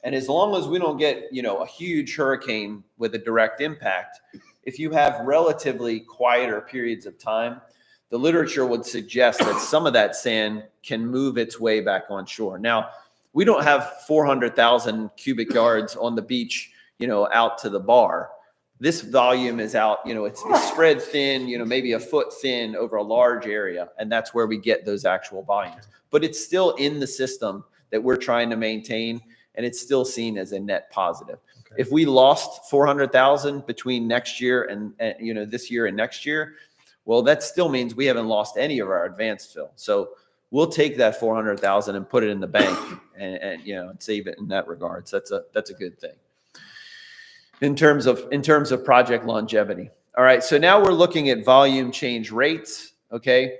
And as long as we don't get, a huge hurricane with a direct impact, if you have relatively quieter periods of time, the literature would suggest that some of that sand can move its way back on shore. Now, we don't have 400,000 cubic yards on the beach, out to the bar. This volume is out, it's spread thin, maybe a foot thin over a large area. And that's where we get those actual volumes. But it's still in the system that we're trying to maintain, and it's still seen as a net positive. Okay. If we lost 400,000 between next year and this year and next year, well, that still means we haven't lost any of our advanced fill. So we'll take that 400,000 and put it in the bank and save it in that regard. So that's a good thing. In terms of project longevity. All right, so now we're looking at volume change rates, okay?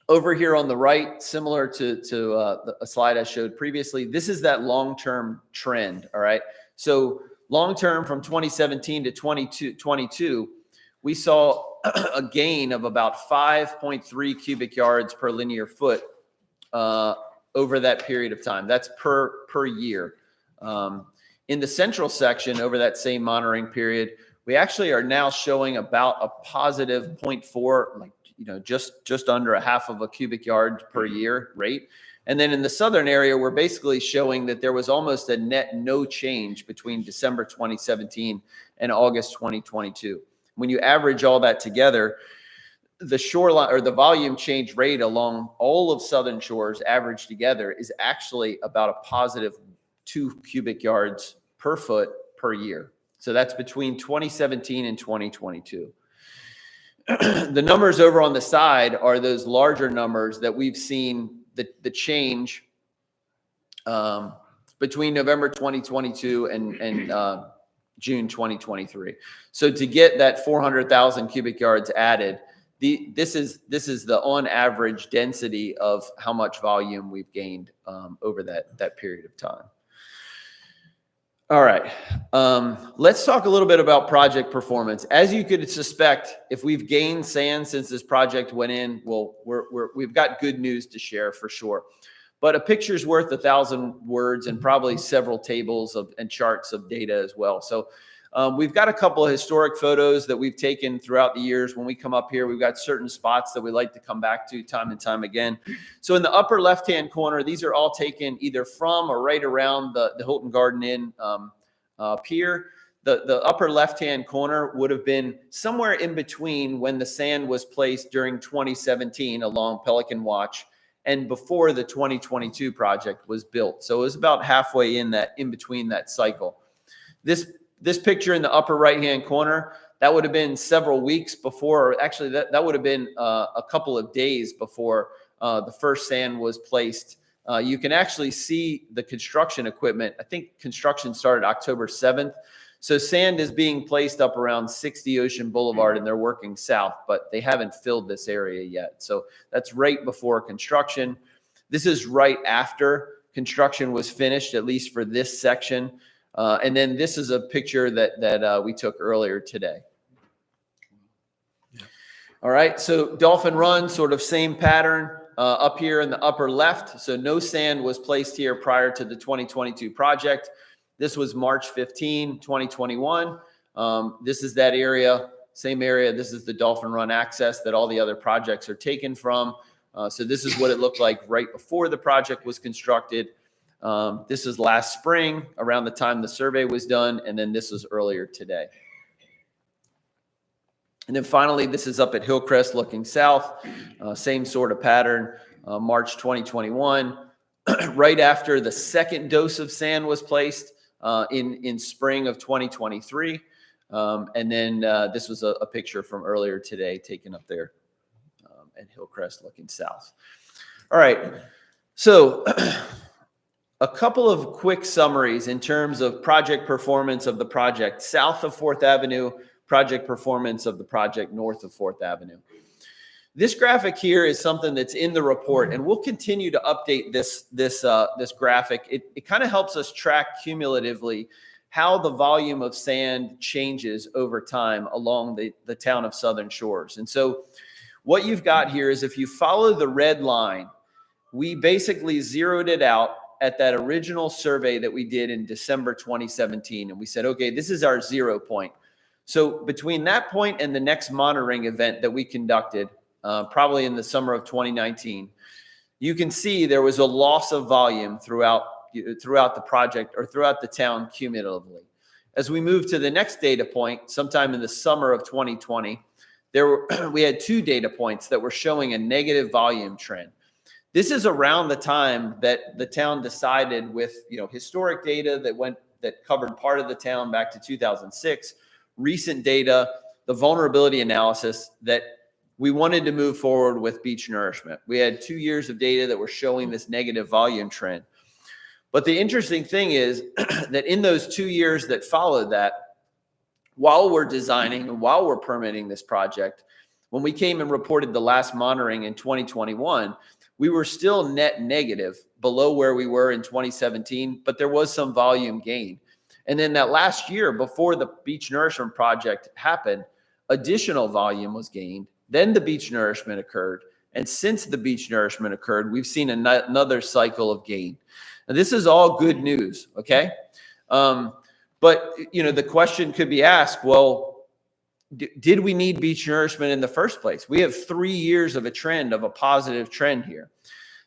Over here on the right, similar to a slide I showed previously, this is that long-term trend, all right? So long-term from 2017 to 2022, we saw a gain of about 5.3 cubic yards per linear foot over that period of time. That's per year. In the central section over that same monitoring period, we actually are now showing about a positive 0.4, just under a half of a cubic yard per year rate. And then in the southern area, we're basically showing that there was almost a net no change between December 2017 and August 2022. When you average all that together, the shoreline or the volume change rate along all of southern shores averaged together is actually about a positive 2 cubic yards per foot per year. So that's between 2017 and 2022. The numbers over on the side are those larger numbers that we've seen the change between November 2022 and June 2023. So to get that 400,000 cubic yards added, this is the on average density of how much volume we've gained over that period of time. All right, let's talk a little bit about project performance. As you could suspect, if we've gained sand since this project went in, well, we've got good news to share for sure. But a picture's worth 1,000 words and probably several tables and charts of data as well. So we've got a couple of historic photos that we've taken throughout the years. When we come up here, we've got certain spots that we like to come back to time and time again. So in the upper left-hand corner, these are all taken either from or right around the Hilton Garden Inn pier. The upper left-hand corner would have been somewhere in between when the sand was placed during 2017 along Pelican Watch and before the 2022 project was built. So it was about halfway in between that cycle. This picture in the upper right-hand corner, that would have been several weeks before, or actually that would have been a couple of days before the first sand was placed. You can actually see the construction equipment. I think construction started October 7th. So sand is being placed up around 60 Ocean Boulevard, and they're working south, but they haven't filled this area yet. So that's right before construction. This is right after construction was finished, at least for this section. And then this is a picture that we took earlier today. All right, so Dolphin Run, sort of same pattern up here in the upper left. So no sand was placed here prior to the 2022 project. This was March 15, 2021. This is that area, same area. This is the Dolphin Run access that all the other projects are taken from. So this is what it looked like right before the project was constructed. This is last spring, around the time the survey was done, and then this is earlier today. And then finally, this is up at Hillcrest looking south, same sort of pattern, March 2021, right after the second dose of sand was placed in spring of 2023. And then this was a picture from earlier today taken up there at Hillcrest looking south. All right, so a couple of quick summaries in terms of project performance of the project south of 4th Avenue, project performance of the project north of 4th Avenue. This graphic here is something that's in the report, and we'll continue to update this graphic. It kind of helps us track cumulatively how the volume of sand changes over time along the town of Southern Shores. And so what you've got here is, if you follow the red line, we basically zeroed it out at that original survey that we did in December 2017. And we said, okay, this is our 0 point. So between that point and the next monitoring event that we conducted, probably in the summer of 2019, you can see there was a loss of volume throughout the project, or throughout the town cumulatively. As we move to the next data point, sometime in the summer of 2020, we had 2 data points that were showing a negative volume trend. This is around the time that the town decided, with historic data that covered part of the town back to 2006, recent data, the vulnerability analysis, that we wanted to move forward with beach nourishment. We had 2 years of data that were showing this negative volume trend. But the interesting thing is that in those 2 years that followed that, while we're designing and while we're permitting this project, when we came and reported the last monitoring in 2021, we were still net negative, below where we were in 2017, but there was some volume gain. And then that last year, before the beach nourishment project happened, additional volume was gained. Then the beach nourishment occurred. And since the beach nourishment occurred, we've seen another cycle of gain. Now, this is all good news, okay? But, the question could be asked, well, did we need beach nourishment in the first place? We have 3 years of a positive trend here.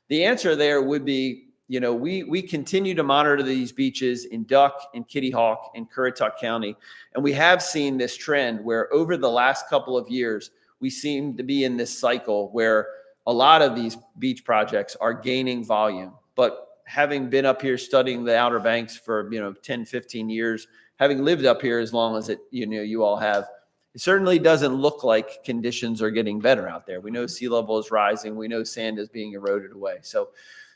The answer there would be, we continue to monitor these beaches in Duck, in Kitty Hawk, in Currituck County. And we have seen this trend where over the last couple of years, we seem to be in this cycle where a lot of these beach projects are gaining volume. But having been up here studying the Outer Banks for, 10, 15 years, having lived up here as long as you all have, it certainly doesn't look like conditions are getting better out there. We know sea level is rising. We know sand is being eroded away. So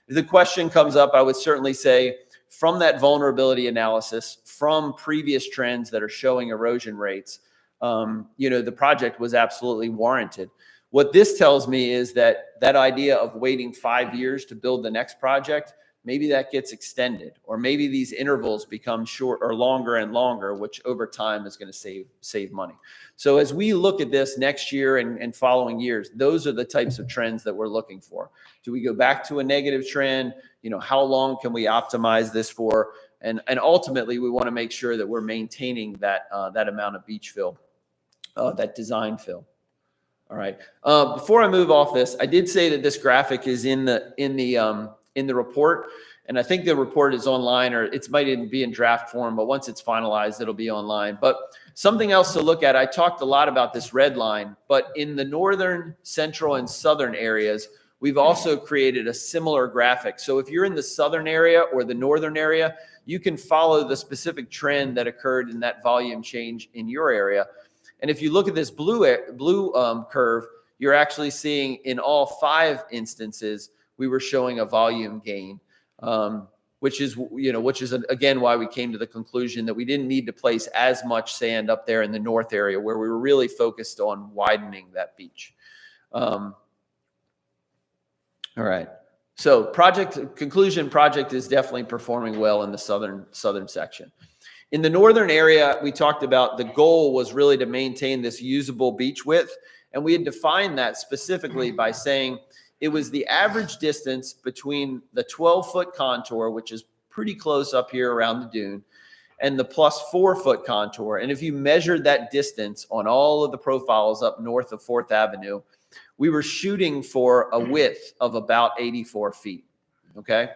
if the question comes up, I would certainly say, from that vulnerability analysis, from previous trends that are showing erosion rates, the project was absolutely warranted. What this tells me is that idea of waiting 5 years to build the next project, maybe that gets extended, or maybe these intervals become short or longer and longer, which over time is going to save money. So as we look at this next year and following years, those are the types of trends that we're looking for. Do we go back to a negative trend? How long can we optimize this for? And ultimately, we want to make sure that we're maintaining that amount of beach fill, that design fill. All right. Before I move off this, I did say that this graphic is in the report, and I think the report is online, or it might even be in draft form, but once it's finalized, it'll be online. But something else to look at, I talked a lot about this red line, but in the northern, central, and southern areas, we've also created a similar graphic. So if you're in the southern area or the northern area, you can follow the specific trend that occurred in that volume change in your area. And if you look at this blue curve, you're actually seeing in all 5 instances, we were showing a volume gain, which is again why we came to the conclusion that we didn't need to place as much sand up there in the north area where we were really focused on widening that beach. All right. So project is definitely performing well in the southern section. In the northern area, we talked about the goal was really to maintain this usable beach width. And we had defined that specifically by saying it was the average distance between the 12-foot contour, which is pretty close up here around the dune, and the plus 4-foot contour. And if you measured that distance on all of the profiles up north of 4th Avenue, we were shooting for a width of about 84 feet. Okay.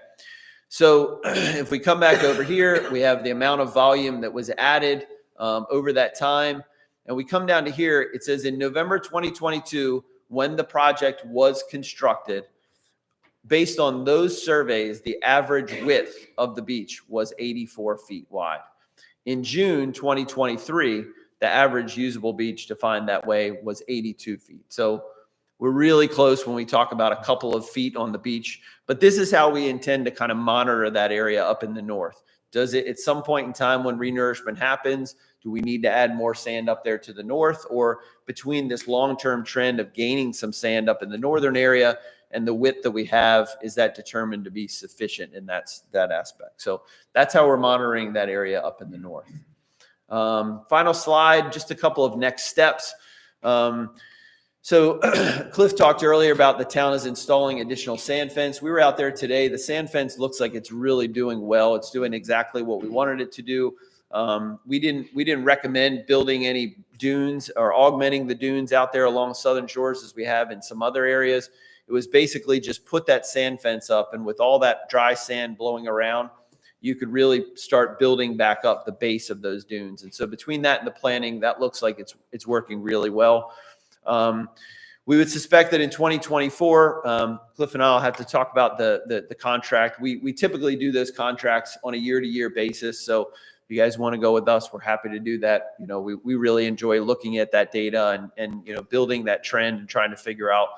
So if we come back over here, we have the amount of volume that was added over that time. And we come down to here, it says in November 2022, when the project was constructed, based on those surveys, the average width of the beach was 84 feet wide. In June 2023, the average usable beach defined that way was 82 feet. So we're really close when we talk about a couple of feet on the beach, but this is how we intend to kind of monitor that area up in the north. Does it at some point in time when renourishment happens, do we need to add more sand up there to the north, or between this long-term trend of gaining some sand up in the northern area and the width that we have, is that determined to be sufficient in that aspect? So that's how we're monitoring that area up in the north. Final slide, just a couple of next steps. So Cliff talked earlier about the town is installing additional sand fence. We were out there today. The sand fence looks like it's really doing well. It's doing exactly what we wanted it to do. We didn't recommend building any dunes or augmenting the dunes out there along southern shores as we have in some other areas. It was basically just put that sand fence up, and with all that dry sand blowing around, you could really start building back up the base of those dunes. And so between that and the planning, that looks like it's working really well. We would suspect that in 2024, Cliff and I will have to talk about the contract. We typically do those contracts on a year-to-year basis. So if you guys want to go with us, we're happy to do that. You know, we really enjoy looking at that data and you know, building that trend and trying to figure out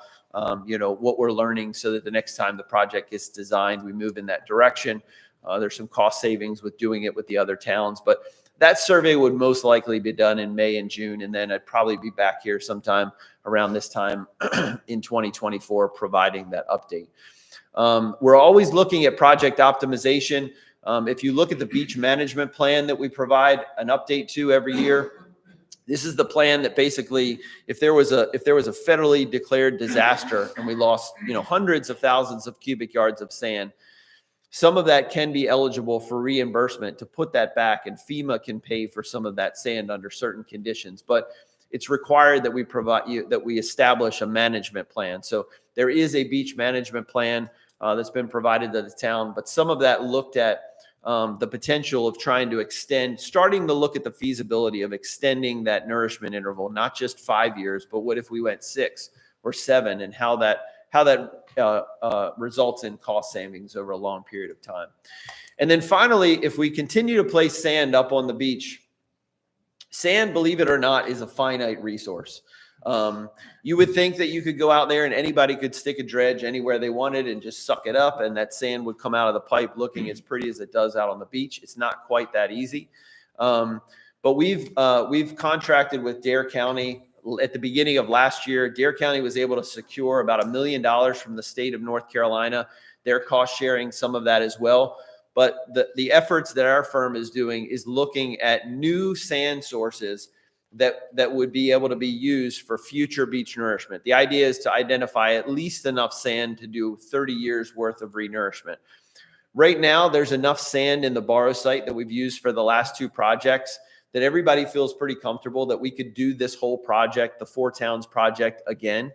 you know, what we're learning so that the next time the project gets designed, we move in that direction. There's some cost savings with doing it with the other towns, but that survey would most likely be done in May and June, and then I'd probably be back here sometime around this time in 2024 providing that update. We're always looking at project optimization. If you look at the beach management plan that we provide an update to every year, this is the plan that basically, if there was a federally declared disaster and we lost, you know, hundreds of thousands of cubic yards of sand, some of that can be eligible for reimbursement to put that back, and FEMA can pay for some of that sand under certain conditions. But it's required that we establish a management plan. So there is a beach management plan that's been provided to the town, but some of that looked at the potential of trying to starting to look at the feasibility of extending that nourishment interval, not just 5 years, but what if we went 6 or 7, and how that results in cost savings over a long period of time. And then finally, if we continue to place sand up on the beach, sand, believe it or not, is a finite resource. You would think that you could go out there and anybody could stick a dredge anywhere they wanted and just suck it up, and that sand would come out of the pipe looking as pretty as it does out on the beach. It's not quite that easy. But we've contracted with Dare County. At the beginning of last year, Dare County was able to secure about $1 million from the state of North Carolina. They're cost sharing some of that as well. But the efforts that our firm is doing is looking at new sand sources that would be able to be used for future beach nourishment. The idea is to identify at least enough sand to do 30 years worth of renourishment. Right now, there's enough sand in the borrow site that we've used for the last 2 projects that everybody feels pretty comfortable that we could do this whole project, the 4 Towns project, again,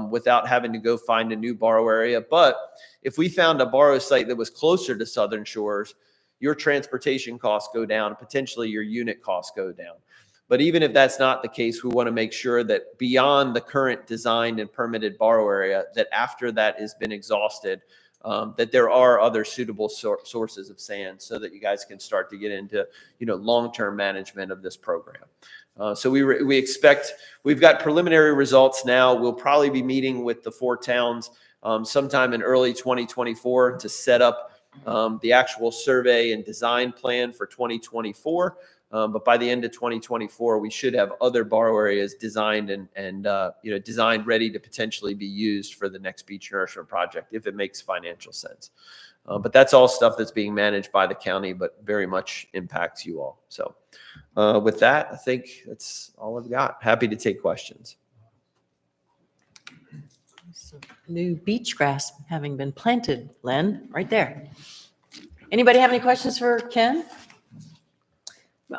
without having to go find a new borrow area. But if we found a borrow site that was closer to Southern Shores, your transportation costs go down, potentially your unit costs go down. But even if that's not the case, we want to make sure that beyond the current designed and permitted borrow area, that after that has been exhausted, that there are other suitable sources of sand so that you guys can start to get into, long-term management of this program. So we expect, we've got preliminary results now. We'll probably be meeting with the 4 towns sometime in early 2024 to set up the actual survey and design plan for 2024. But by the end of 2024, we should have other borrow areas designed and designed ready to potentially be used for the next beach nourishment project if it makes financial sense. But that's all stuff that's being managed by the county, but very much impacts you all. So with that, I think that's all I've got. Happy to take questions. New beach grass having been planted, Len, right there. Anybody have any questions for Ken?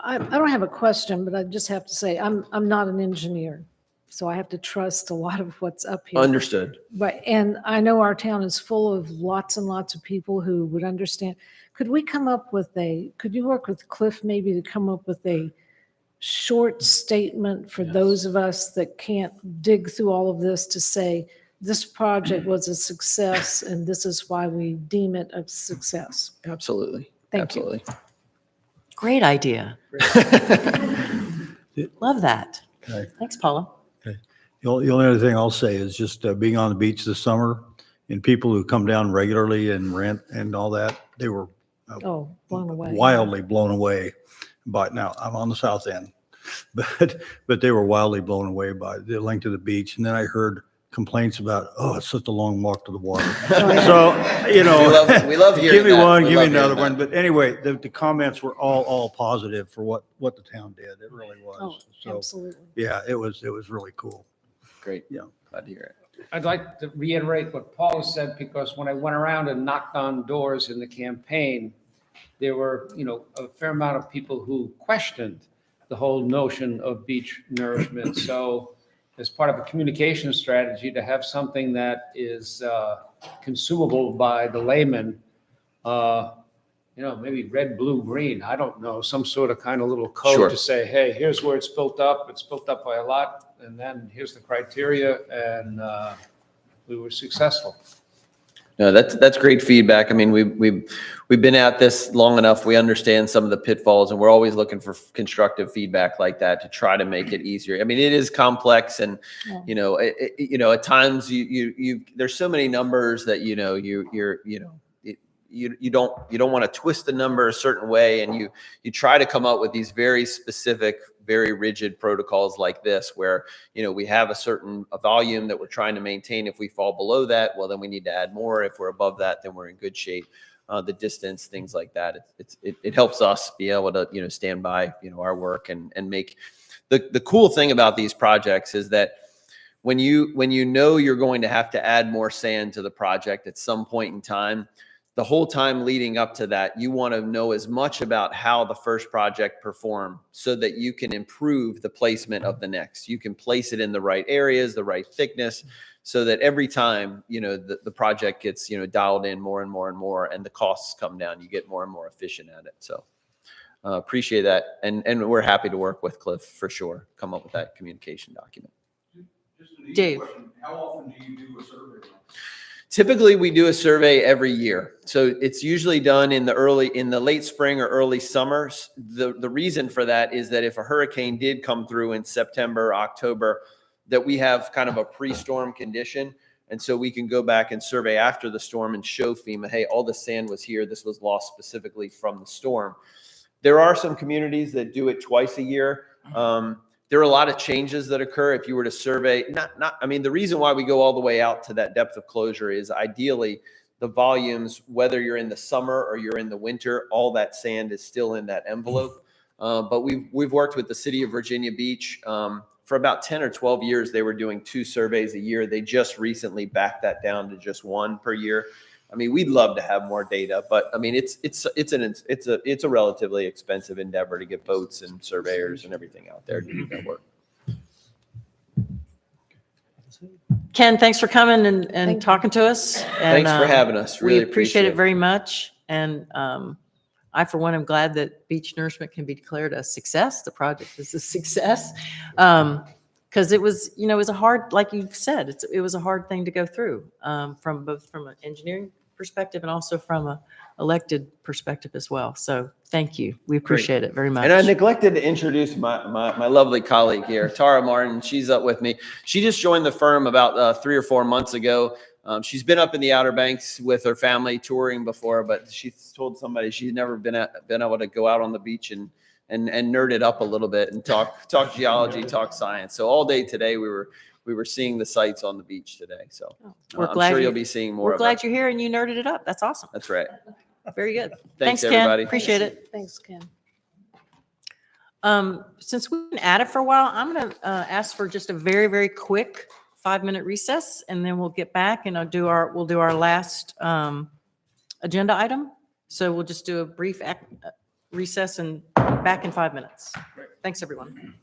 I don't have a question, but I just have to say, I'm not an engineer, so I have to trust a lot of what's up here. Understood. But, and I know our town is full of lots and lots of people who would understand. Could we come up with could you work with Cliff maybe to come up with a short statement for those of us that can't dig through all of this to say, this project was a success and this is why we deem it a success? Absolutely. Thank you. Absolutely. Great idea. Love that. Okay. Thanks, Paula. The only other thing I'll say is just being on the beach this summer and people who come down regularly and rent and all that, they were Blown away. wildly blown away. But now I'm on the south end, but they were wildly blown away by the length of the beach. And then I heard complaints about, it's such a long walk to the water. So, we love hearing give me that. one, We give me love hearing another that. one. But anyway, the comments were all positive for what the town did. It really was. Oh, So, absolutely. yeah, it was really cool. Great. Yeah. Glad to hear it. I'd like to reiterate what Paula said, because when I went around and knocked on doors in the campaign, there were, a fair amount of people who questioned the whole notion of beach nourishment. So as part of a communication strategy, to have something that is consumable by the layman, maybe red, blue, green, I don't know, some sort of kind of little code Sure. to say, hey, here's where it's built up. It's built up by a lot. And then here's the criteria. And we were successful. No, that's great feedback. I mean, we've been at this long enough. We understand some of the pitfalls, and we're always looking for constructive feedback like that to try to make it easier. I mean, it is complex, and at times you there's so many numbers that you don't want to twist the number a certain way, and you try to come up with these very specific, very rigid protocols like this, where we have a volume that we're trying to maintain. If we fall below that, well, then we need to add more. If we're above that, then we're in good shape. The distance, things like that, it helps us be able to stand by our work and make the cool thing about these projects is that when you know you're going to have to add more sand to the project at some point in time, the whole time leading up to that, you want to know as much about how the first project performed so that you can improve the placement of the next. You can place it in the right areas, the right thickness, so that every time, the project gets, dialed in more and more and more, and the costs come down. You get more and more efficient at it. So appreciate that. And we're happy to work with Cliff for sure. Come up with that communication document. Dave. How often do you do a survey? Typically, we do a survey every year. So it's usually done in the late spring or early summer. The reason for that is that if a hurricane did come through in September, October, that we have kind of a pre-storm condition. And so we can go back and survey after the storm and show FEMA, hey, all the sand was here. This was lost specifically from the storm. There are some communities that do it twice a year. There are a lot of changes that occur if you were to survey. The reason why we go all the way out to that depth of closure is ideally the volumes, whether you're in the summer or you're in the winter, all that sand is still in that envelope. But we've worked with the city of Virginia Beach. For about 10 or 12 years, they were doing 2 surveys a year. They just recently backed that down to just 1 per year. I mean, we'd love to have more data, but I mean, it's a relatively expensive endeavor to get boats and surveyors and everything out there to do that work. Ken, thanks for coming and Thank talking to us. Thanks for having us. Really We appreciate it very much. And I, for one, am glad that beach nourishment can be declared a success. The project is a success. Because it was, it was a hard, like you said, it was a hard thing to go through from both from an engineering perspective and also from a elected perspective as well. So thank you. We appreciate it very much. And I neglected to introduce my lovely colleague here, Tara Martin. She's up with me. She just joined the firm about 3 or 4 months ago. She's been up in the Outer Banks with her family touring before, but she told somebody she's never been able to go out on the beach and nerd it up a little bit and talk geology, talk science. So all day today we were seeing the sites on the beach today. So We're I'm glad sure you- you'll be seeing more We're of glad it. you're here and you nerded it up. That's awesome. That's right. Very good. Thanks, Ken. everybody. Appreciate it. Thanks, Ken. Since we've been at it for a while, I'm going to ask for just a very, very quick 5-minute recess, and then we'll get back and we'll do our last agenda item. So we'll just do a brief recess and back in 5 minutes. Thanks, everyone.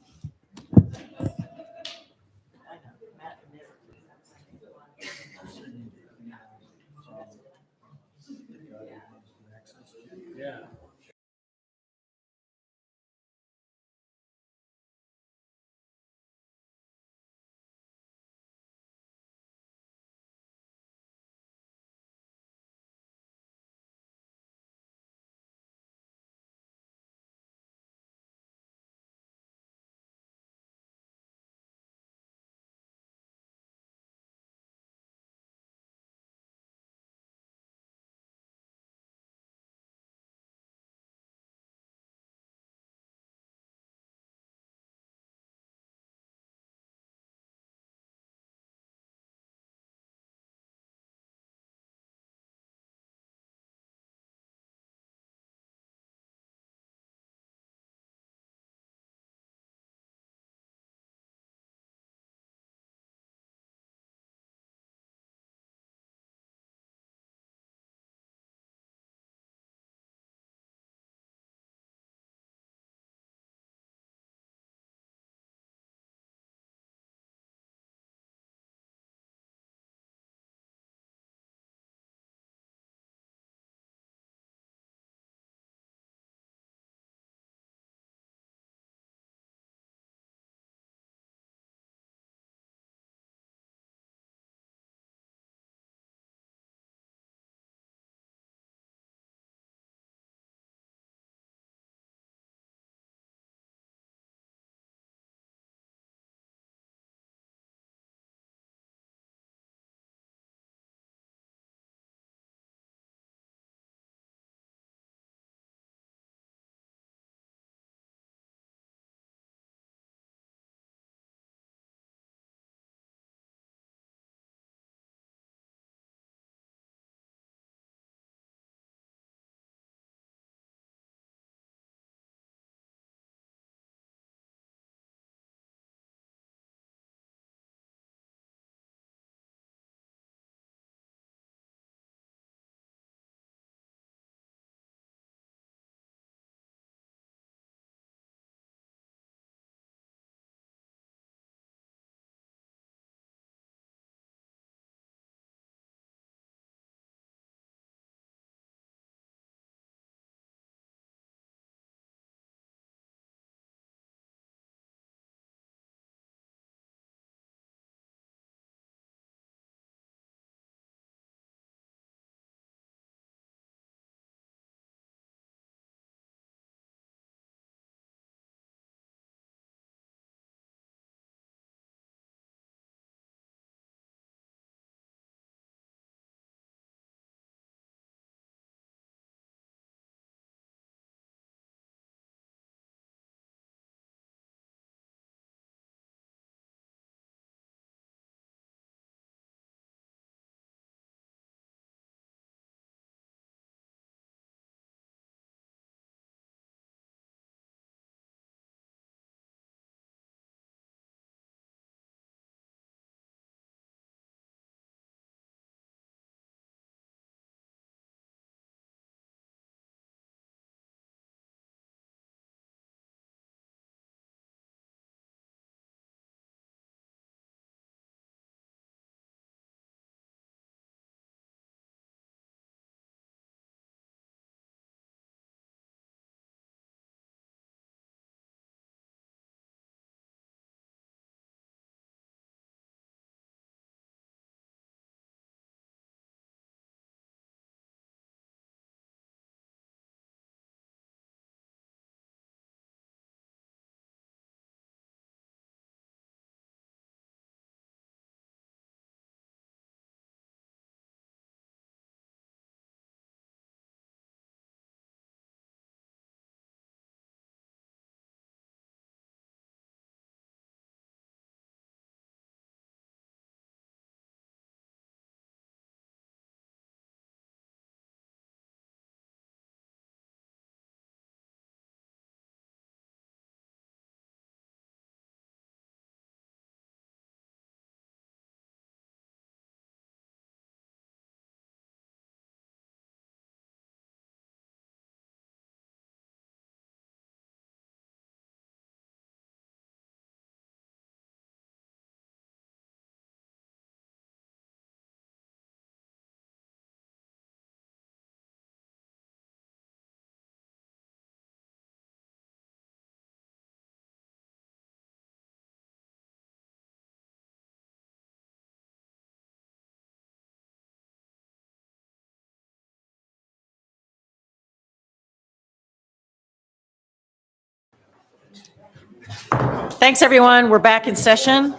Thanks, everyone. We're back in session.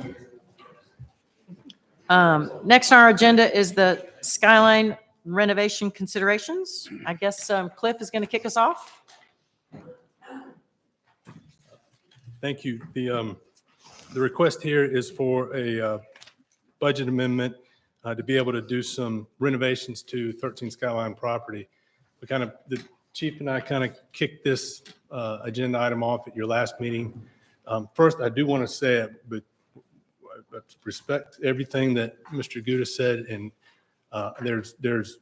Next on our agenda is the Skyline renovation considerations. I guess Cliff is going to kick us off. Thank you. The request here is for a budget amendment to be able to do some renovations to 13 Skyline property. The chief and I kind of kicked this agenda item off at your last meeting. First, I do want to say it, but I respect everything that Mr. Guda said, and there's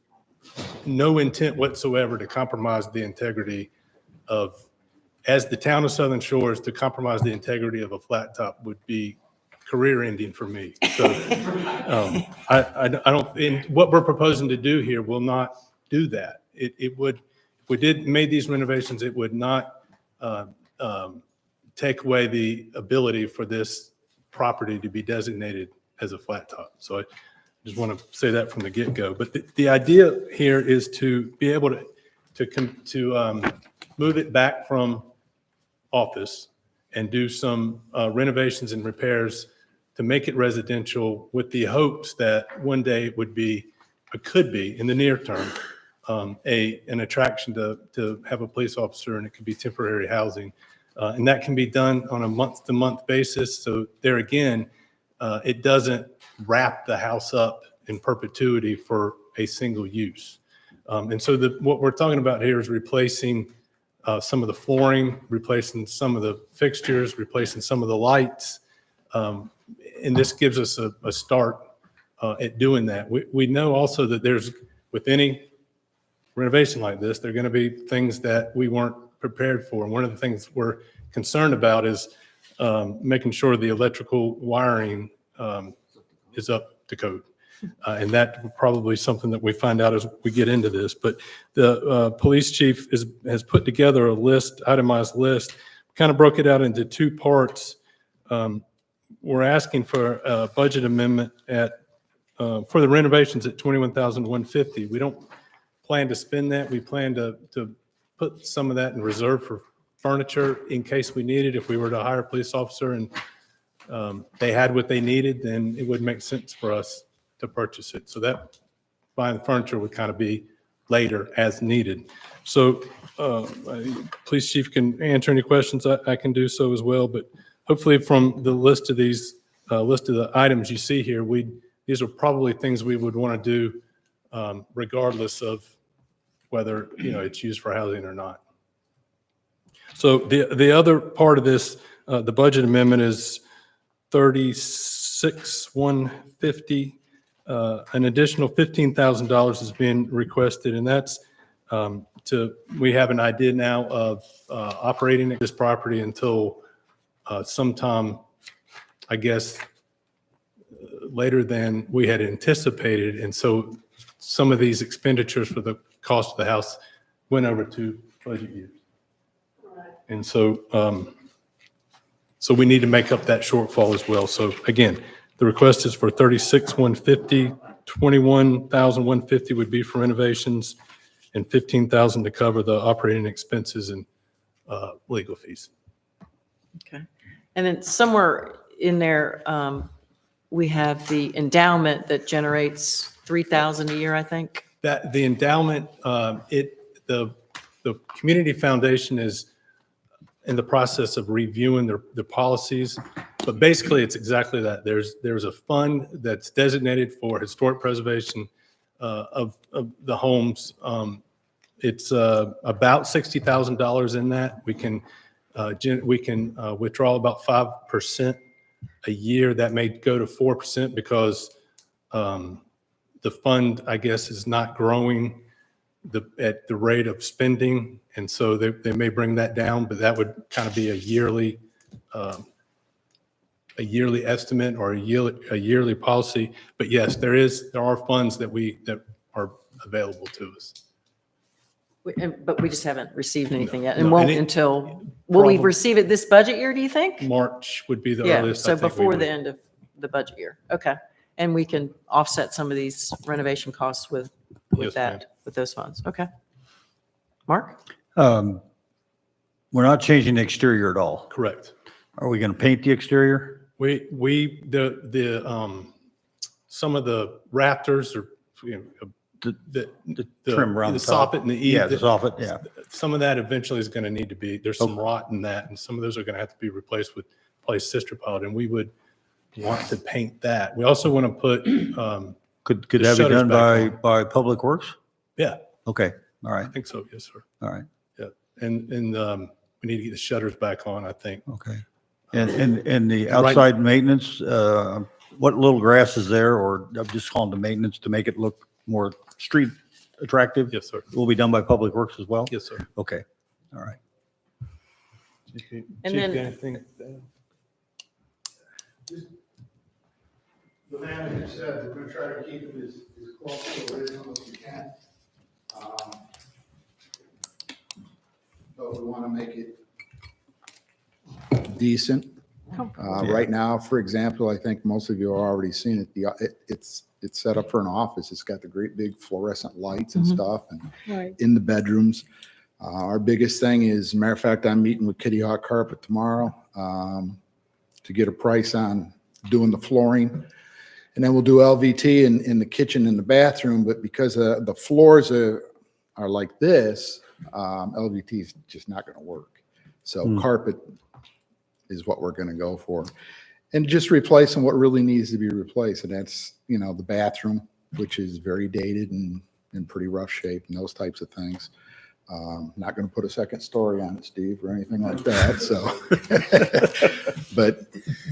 no intent whatsoever to compromise the integrity of, as the town of Southern Shores, to compromise the integrity of a flat top would be career ending for me. So I don't, and what we're proposing to do here will not do that. It would, if we made these renovations, it would not take away the ability for this property to be designated as a flat top. So I just want to say that from the get-go. But the idea here is to be able to move it back from office and do some renovations and repairs to make it residential, with the hopes that one day it would be, it could be in the near term, an attraction to have a police officer, and it could be temporary housing. And that can be done on a month-to-month basis. So there again, it doesn't wrap the house up in perpetuity for a single use. And so what we're talking about here is replacing some of the flooring, replacing some of the fixtures, replacing some of the lights. And this gives us a start at doing that. We know also that with any renovation like this, there are going to be things that we weren't prepared for. And one of the things we're concerned about is making sure the electrical wiring is up to code. And that probably something that we find out as we get into this. But the police chief has put together a list, itemized list, kind of broke it out into two parts. We're asking for a budget amendment for the renovations at $21,150. We don't plan to spend that. We plan to put some of that in reserve for furniture in case we need it. If we were to hire a police officer and they had what they needed, then it would make sense for us to purchase it. So that buying the furniture would kind of be later as needed. So police chief can answer any questions. I can do so as well. But hopefully from the list of these, list of the items you see here, these are probably things we would want to do regardless of whether it's used for housing or not. So the other part of this, the budget amendment, is $36,150. An additional $15,000 is being requested, and that's we have an idea now of operating this property until sometime, I guess, later than we had anticipated. And so some of these expenditures for the cost of the house went over to budget years. And so so we need to make up that shortfall as well. So again, the request is for $36,150, $21,150 would be for renovations, and $15,000 to cover the operating expenses and legal fees. Okay. And then somewhere in there, we have the endowment that generates $3,000 a year, I think. That the endowment, the community foundation is in the process of reviewing the policies, but basically it's exactly that. There's a fund that's designated for historic preservation of the homes. It's about $60,000 in that. We can withdraw about 5% a year. That may go to 4% because the fund, I guess, is not growing at the rate of spending, and so they may bring that down, but that would kind of be a yearly estimate or a yearly policy. But yes, there are funds that are available to us. But we just haven't received anything yet, No, and won't and until, will we receive it this budget year, do you think? March would be the Yeah, earliest. so I think we before would. the end of the budget year. Okay. And we can offset some of these renovation costs with Yes, ma'am. with those funds. Okay. Mark? We're not changing the exterior at all. Correct. Are we going to paint the exterior? Some of the rafters are, the Trim around the the top. soffit and the Yeah, the soffit, yeah. Some of that eventually is going to need to be, there's some rot in that, and some of those are going to have to be replaced with sister pilot, and we would want to paint that. We also want to put, Could the that be shutters done back by Public Works? yeah, Okay, all I right, think so, yes, sir. all right, Yeah, and we need to get the shutters back on, I think. okay. And the Right. outside maintenance, what little grass is there, or I'm just calling the maintenance to make it look more street attractive? Yes, sir. Will be done by Public Works as well? Yes, sir. Okay, all right. Chief, And Chief, then- got anything? The manager said we're going to try to keep it as close to original as we can. But we want to make it decent. Right now, for example, I think most of you are already seen it. It's set up for an office. It's got the great big fluorescent lights and stuff, and Right. in the bedrooms. Our biggest thing is, matter of fact, I'm meeting with Kitty Hawk Carpet tomorrow to get a price on doing the flooring. And then we'll do LVT in the kitchen and the bathroom, but because the floors are like this, LVT is just not going to work. So carpet is what we're going to go for. And just replacing what really needs to be replaced. And that's, the bathroom, which is very dated and in pretty rough shape and those types of things. Not going to put a second story on it, Steve, or anything like that. So, but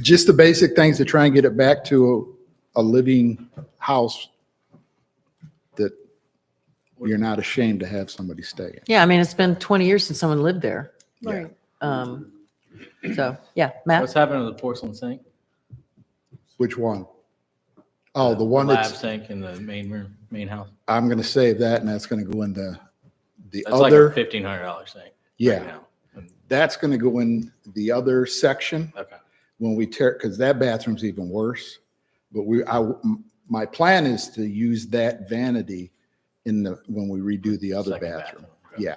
just the basic things to try and get it back to a living house that you're not ashamed to have somebody stay in. Yeah, I mean, it's been 20 years since someone lived there. Right. So, yeah, Matt? What's happening to the porcelain sink? Which one? Oh, the one Lab that's, sink in the main room, main house. I'm going to save that, and that's going to go into the That's like a other. $1,500 sink. Yeah. Right now. That's going to go in the other section Okay. when we tear, because that bathroom's even worse. But my plan is to use that vanity when we redo the other Second bathroom. Okay. Yeah.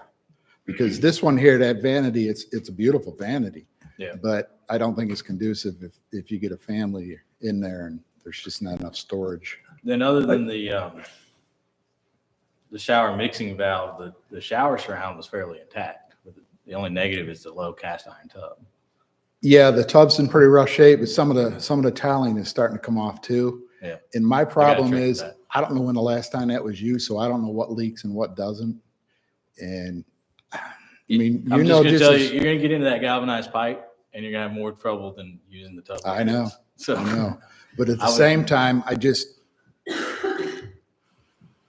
Because this one here, that vanity, it's a beautiful vanity. Yeah. But I don't think it's conducive if you get a family in there and there's just not enough storage. Then other than the shower mixing valve, the shower surround was fairly intact. The only negative is the low cast iron tub. Yeah, the tub's in pretty rough shape, but some of the tiling is starting to come off too. Yeah. And my problem trick with is, that. I don't know when the last time that was used, so I don't know what leaks and what doesn't. And I mean, I'm just gonna just tell as- you, you're gonna get into that galvanized pipe and you're gonna have more trouble than using the tub. I know, So I know. But at the I would- same time,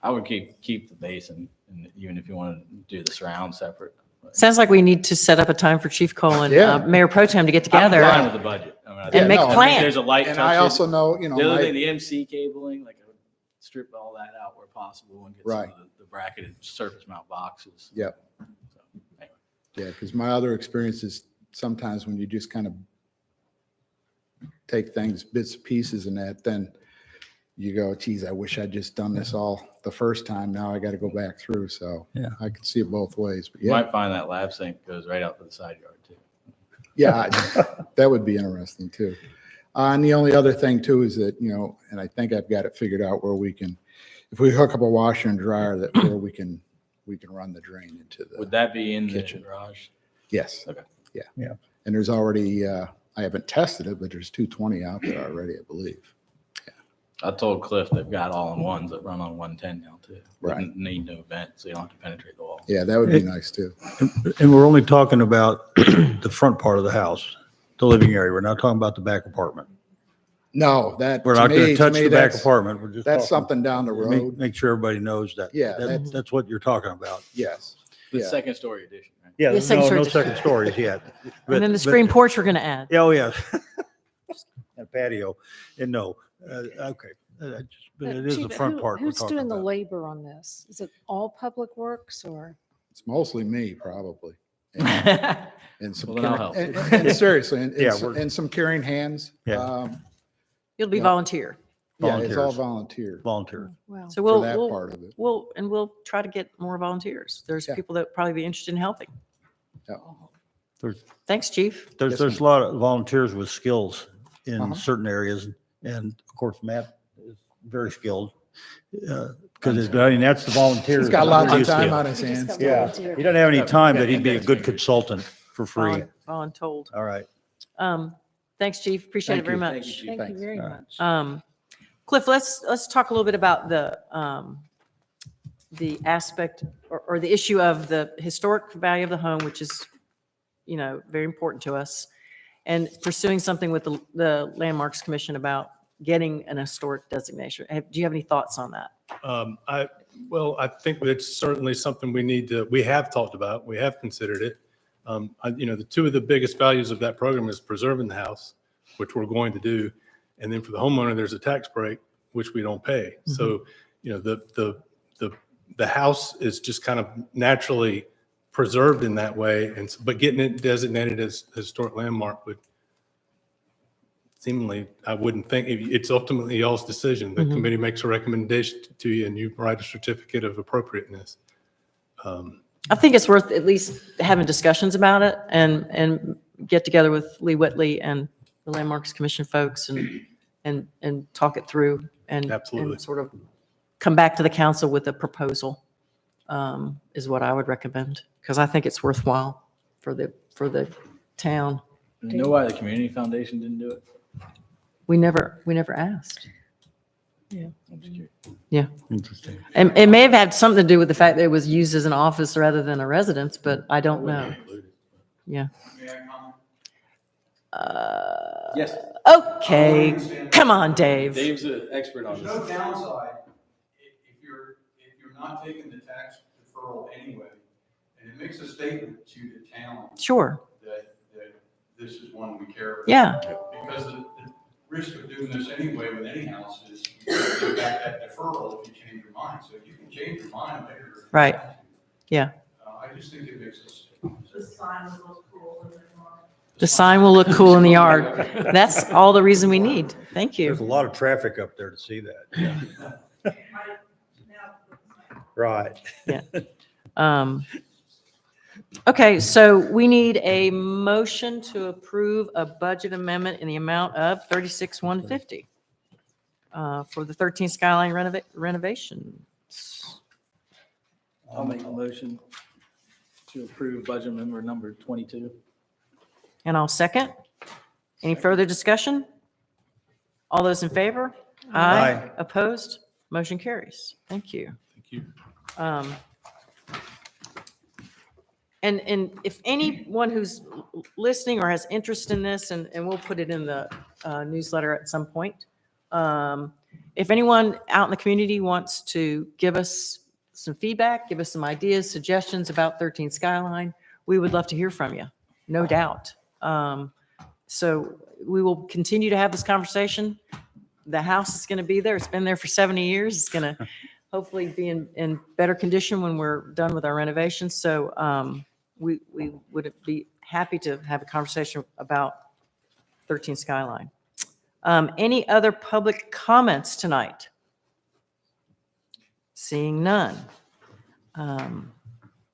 I would keep the basin, and even if you want to do the surround separate. Sounds like we need to set up a time for Chief Cole and Yeah. Mayor Pro Tem to get I'm together. fine with the budget. I mean, I And think- make a I think plan. There's a light touch. and I also know, The other my- thing, the MC cabling, like I would strip all that out where possible and get some Right. of the bracketed surface mount boxes. yeah, So, anyway. yeah, because my other experience is sometimes when you just kind of take things, bits and pieces and that, then you go, geez, I wish I'd just done this all the first time. Now I got to go back through. So Yeah. I can see it both ways. But You yeah, might find that lab sink goes right out to the side yard too. yeah, that would be interesting too. And the only other thing too is that, and I think I've got it figured out where we can, if we hook up a washer and dryer, where we can run the drain into the. Would that be in the kitchen. garage? Yes. Okay. Yeah. Yeah. And there's already, I haven't tested it, but there's 220 out there already, I believe. I told Cliff they've got all-in-ones that run on 110 now too. Right. Doesn't need no vent, so you don't have to penetrate the wall. Yeah, that would be nice too. And we're only talking about the front part of the house, the living area. We're not talking about the back apartment. No, that. We're to not going me- to touch me, the back that's- apartment. We're just. That's talking- something down the road. Make sure everybody knows that. Yeah, That's what you're talking about. Yes. The Yeah. second story addition, right? Yeah, The second no story. second stories yet. And then the screen porch we're going to add. Oh, yeah. A patio. And no, okay. But it is the Chief, front part we're Who's talking doing the about. labor on this? Is it all Public Works or? It's mostly me, probably. And some, Well, then I'll help. and seriously, and, Yeah, and some caring hands. Yeah. You'll be Yeah. volunteer. Yeah, it's all Volunteers. volunteer Volunteer. Wow. So we'll, that part of it. we'll try to get more volunteers. There's Yeah. people that probably be interested in helping. Yeah. Thanks, Chief. There's a lot of volunteers with skills in Uh-huh. certain areas. And of course, Matt is very skilled. Because I mean, that's the volunteers. He's got lots of Used to. time on his hands. Yeah, he doesn't have any time, but he'd be a good consultant for free. Voluntold. All right. Thanks, Chief. Appreciate it Thank very you. much. Thank you very All much. Cliff, let's talk a little bit about the aspect or the issue of the historic value of the home, which is, very important to us, and pursuing something with the Landmarks Commission about getting an historic designation. Do you have any thoughts on that? I think it's certainly something we have talked about. We have considered it. The two of the biggest values of that program is preserving the house, which we're going to do. And then for the homeowner, there's a tax break, which we don't pay. So, the house is just kind of naturally preserved in that way. But getting it designated as historic landmark would seemingly, I wouldn't think, it's ultimately y'all's decision. The committee makes a recommendation to you and you write a certificate of appropriateness. I think it's worth at least having discussions about it and get together with Lee Whitley and the Landmarks Commission folks and talk it through and sort of come back to the council with a proposal, is what I would recommend, because I think it's worthwhile for the town. You know why the community foundation didn't do it? We never asked. Yeah. Yeah. Interesting. And it may have had something to do with the fact that it was used as an office rather than a residence, but I don't know. Yeah. Yes. Okay. Come on, Dave. Dave's an expert on There's no this. downside if you're not taking the tax deferral anyway, and it makes a statement to the town Sure. that this is one we care about. Yeah. Because the risk of doing this anyway with any house is you get back that deferral if you change your mind. So you can change your mind later. if you Right. want to. Yeah. I just think it makes us. The sign will look cool in the yard. The sign will look cool in the yard. That's all the reason we need. Thank you. There's a lot of traffic up there to see that. Right. Yeah. Okay, so we need a motion to approve a budget amendment in the amount of $36,150 for the 13 Skyline renovations. I'll make a motion to approve budget member number 22. And I'll second. Any further discussion? All those in favor? Aye. Opposed? Motion carries. Thank you. Thank you. And if anyone who's listening or has interest in this, and we'll put it in the newsletter at some point. If anyone out in the community wants to give us some feedback, give us some ideas, suggestions about 13 Skyline, we would love to hear from you, no doubt. So we will continue to have this conversation. The house is going to be there. It's been there for 70 years. It's going to hopefully be in better condition when we're done with our renovations. So we would be happy to have a conversation about 13 Skyline. Any other public comments tonight? Seeing none.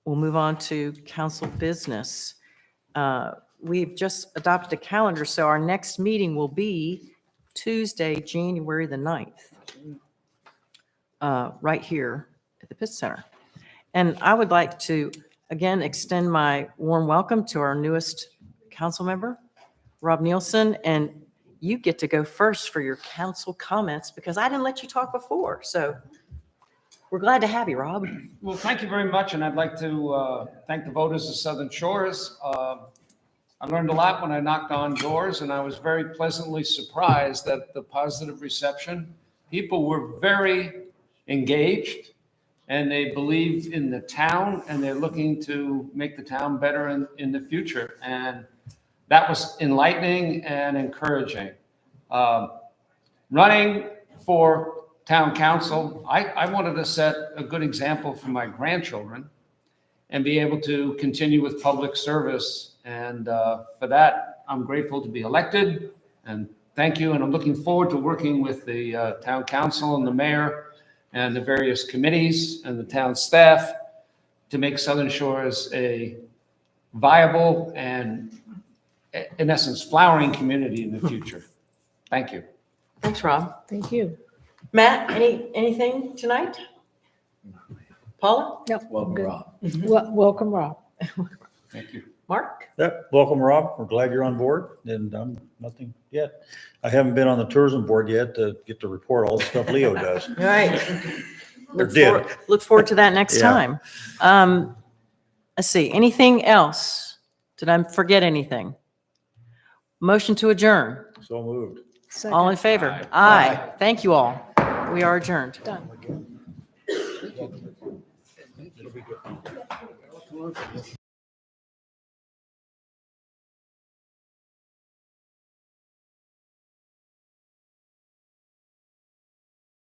We'll move on to council business. We've just adopted a calendar, so our next meeting will be Tuesday, January the 9th, right here at the Pitt Center. And I would like to, again, extend my warm welcome to our newest council member, Rob Nielsen, and you get to go first for your council comments because I didn't let you talk before. So we're glad to have you, Rob. Well, thank you very much, and I'd like to thank the voters of Southern Shores. I learned a lot when I knocked on doors, and I was very pleasantly surprised at the positive reception. People were very engaged, and they believe in the town, and they're looking to make the town better in the future. And that was enlightening and encouraging. Running for town council, I wanted to set a good example for my grandchildren and be able to continue with public service. And for that, I'm grateful to be elected, and thank you. And I'm looking forward to working with the town council and the mayor and the various committees and the town staff to make Southern Shores a viable and, in essence, flowering community in the future. Thank you. Thanks, Rob. Thank you. Matt, anything tonight? Paula? Yep. Welcome, good. Rob. Welcome, Rob. Thank you. Mark? Yep, welcome, Rob. We're glad you're on board, and nothing yet. I haven't been on the tourism board yet to get to report all the stuff Leo does. All right. Or did. Look forward to that next Yeah. time. Let's see, anything else? Did I forget anything? Motion to adjourn. So moved. All in favor? Aye. Thank you all. We are adjourned. Done.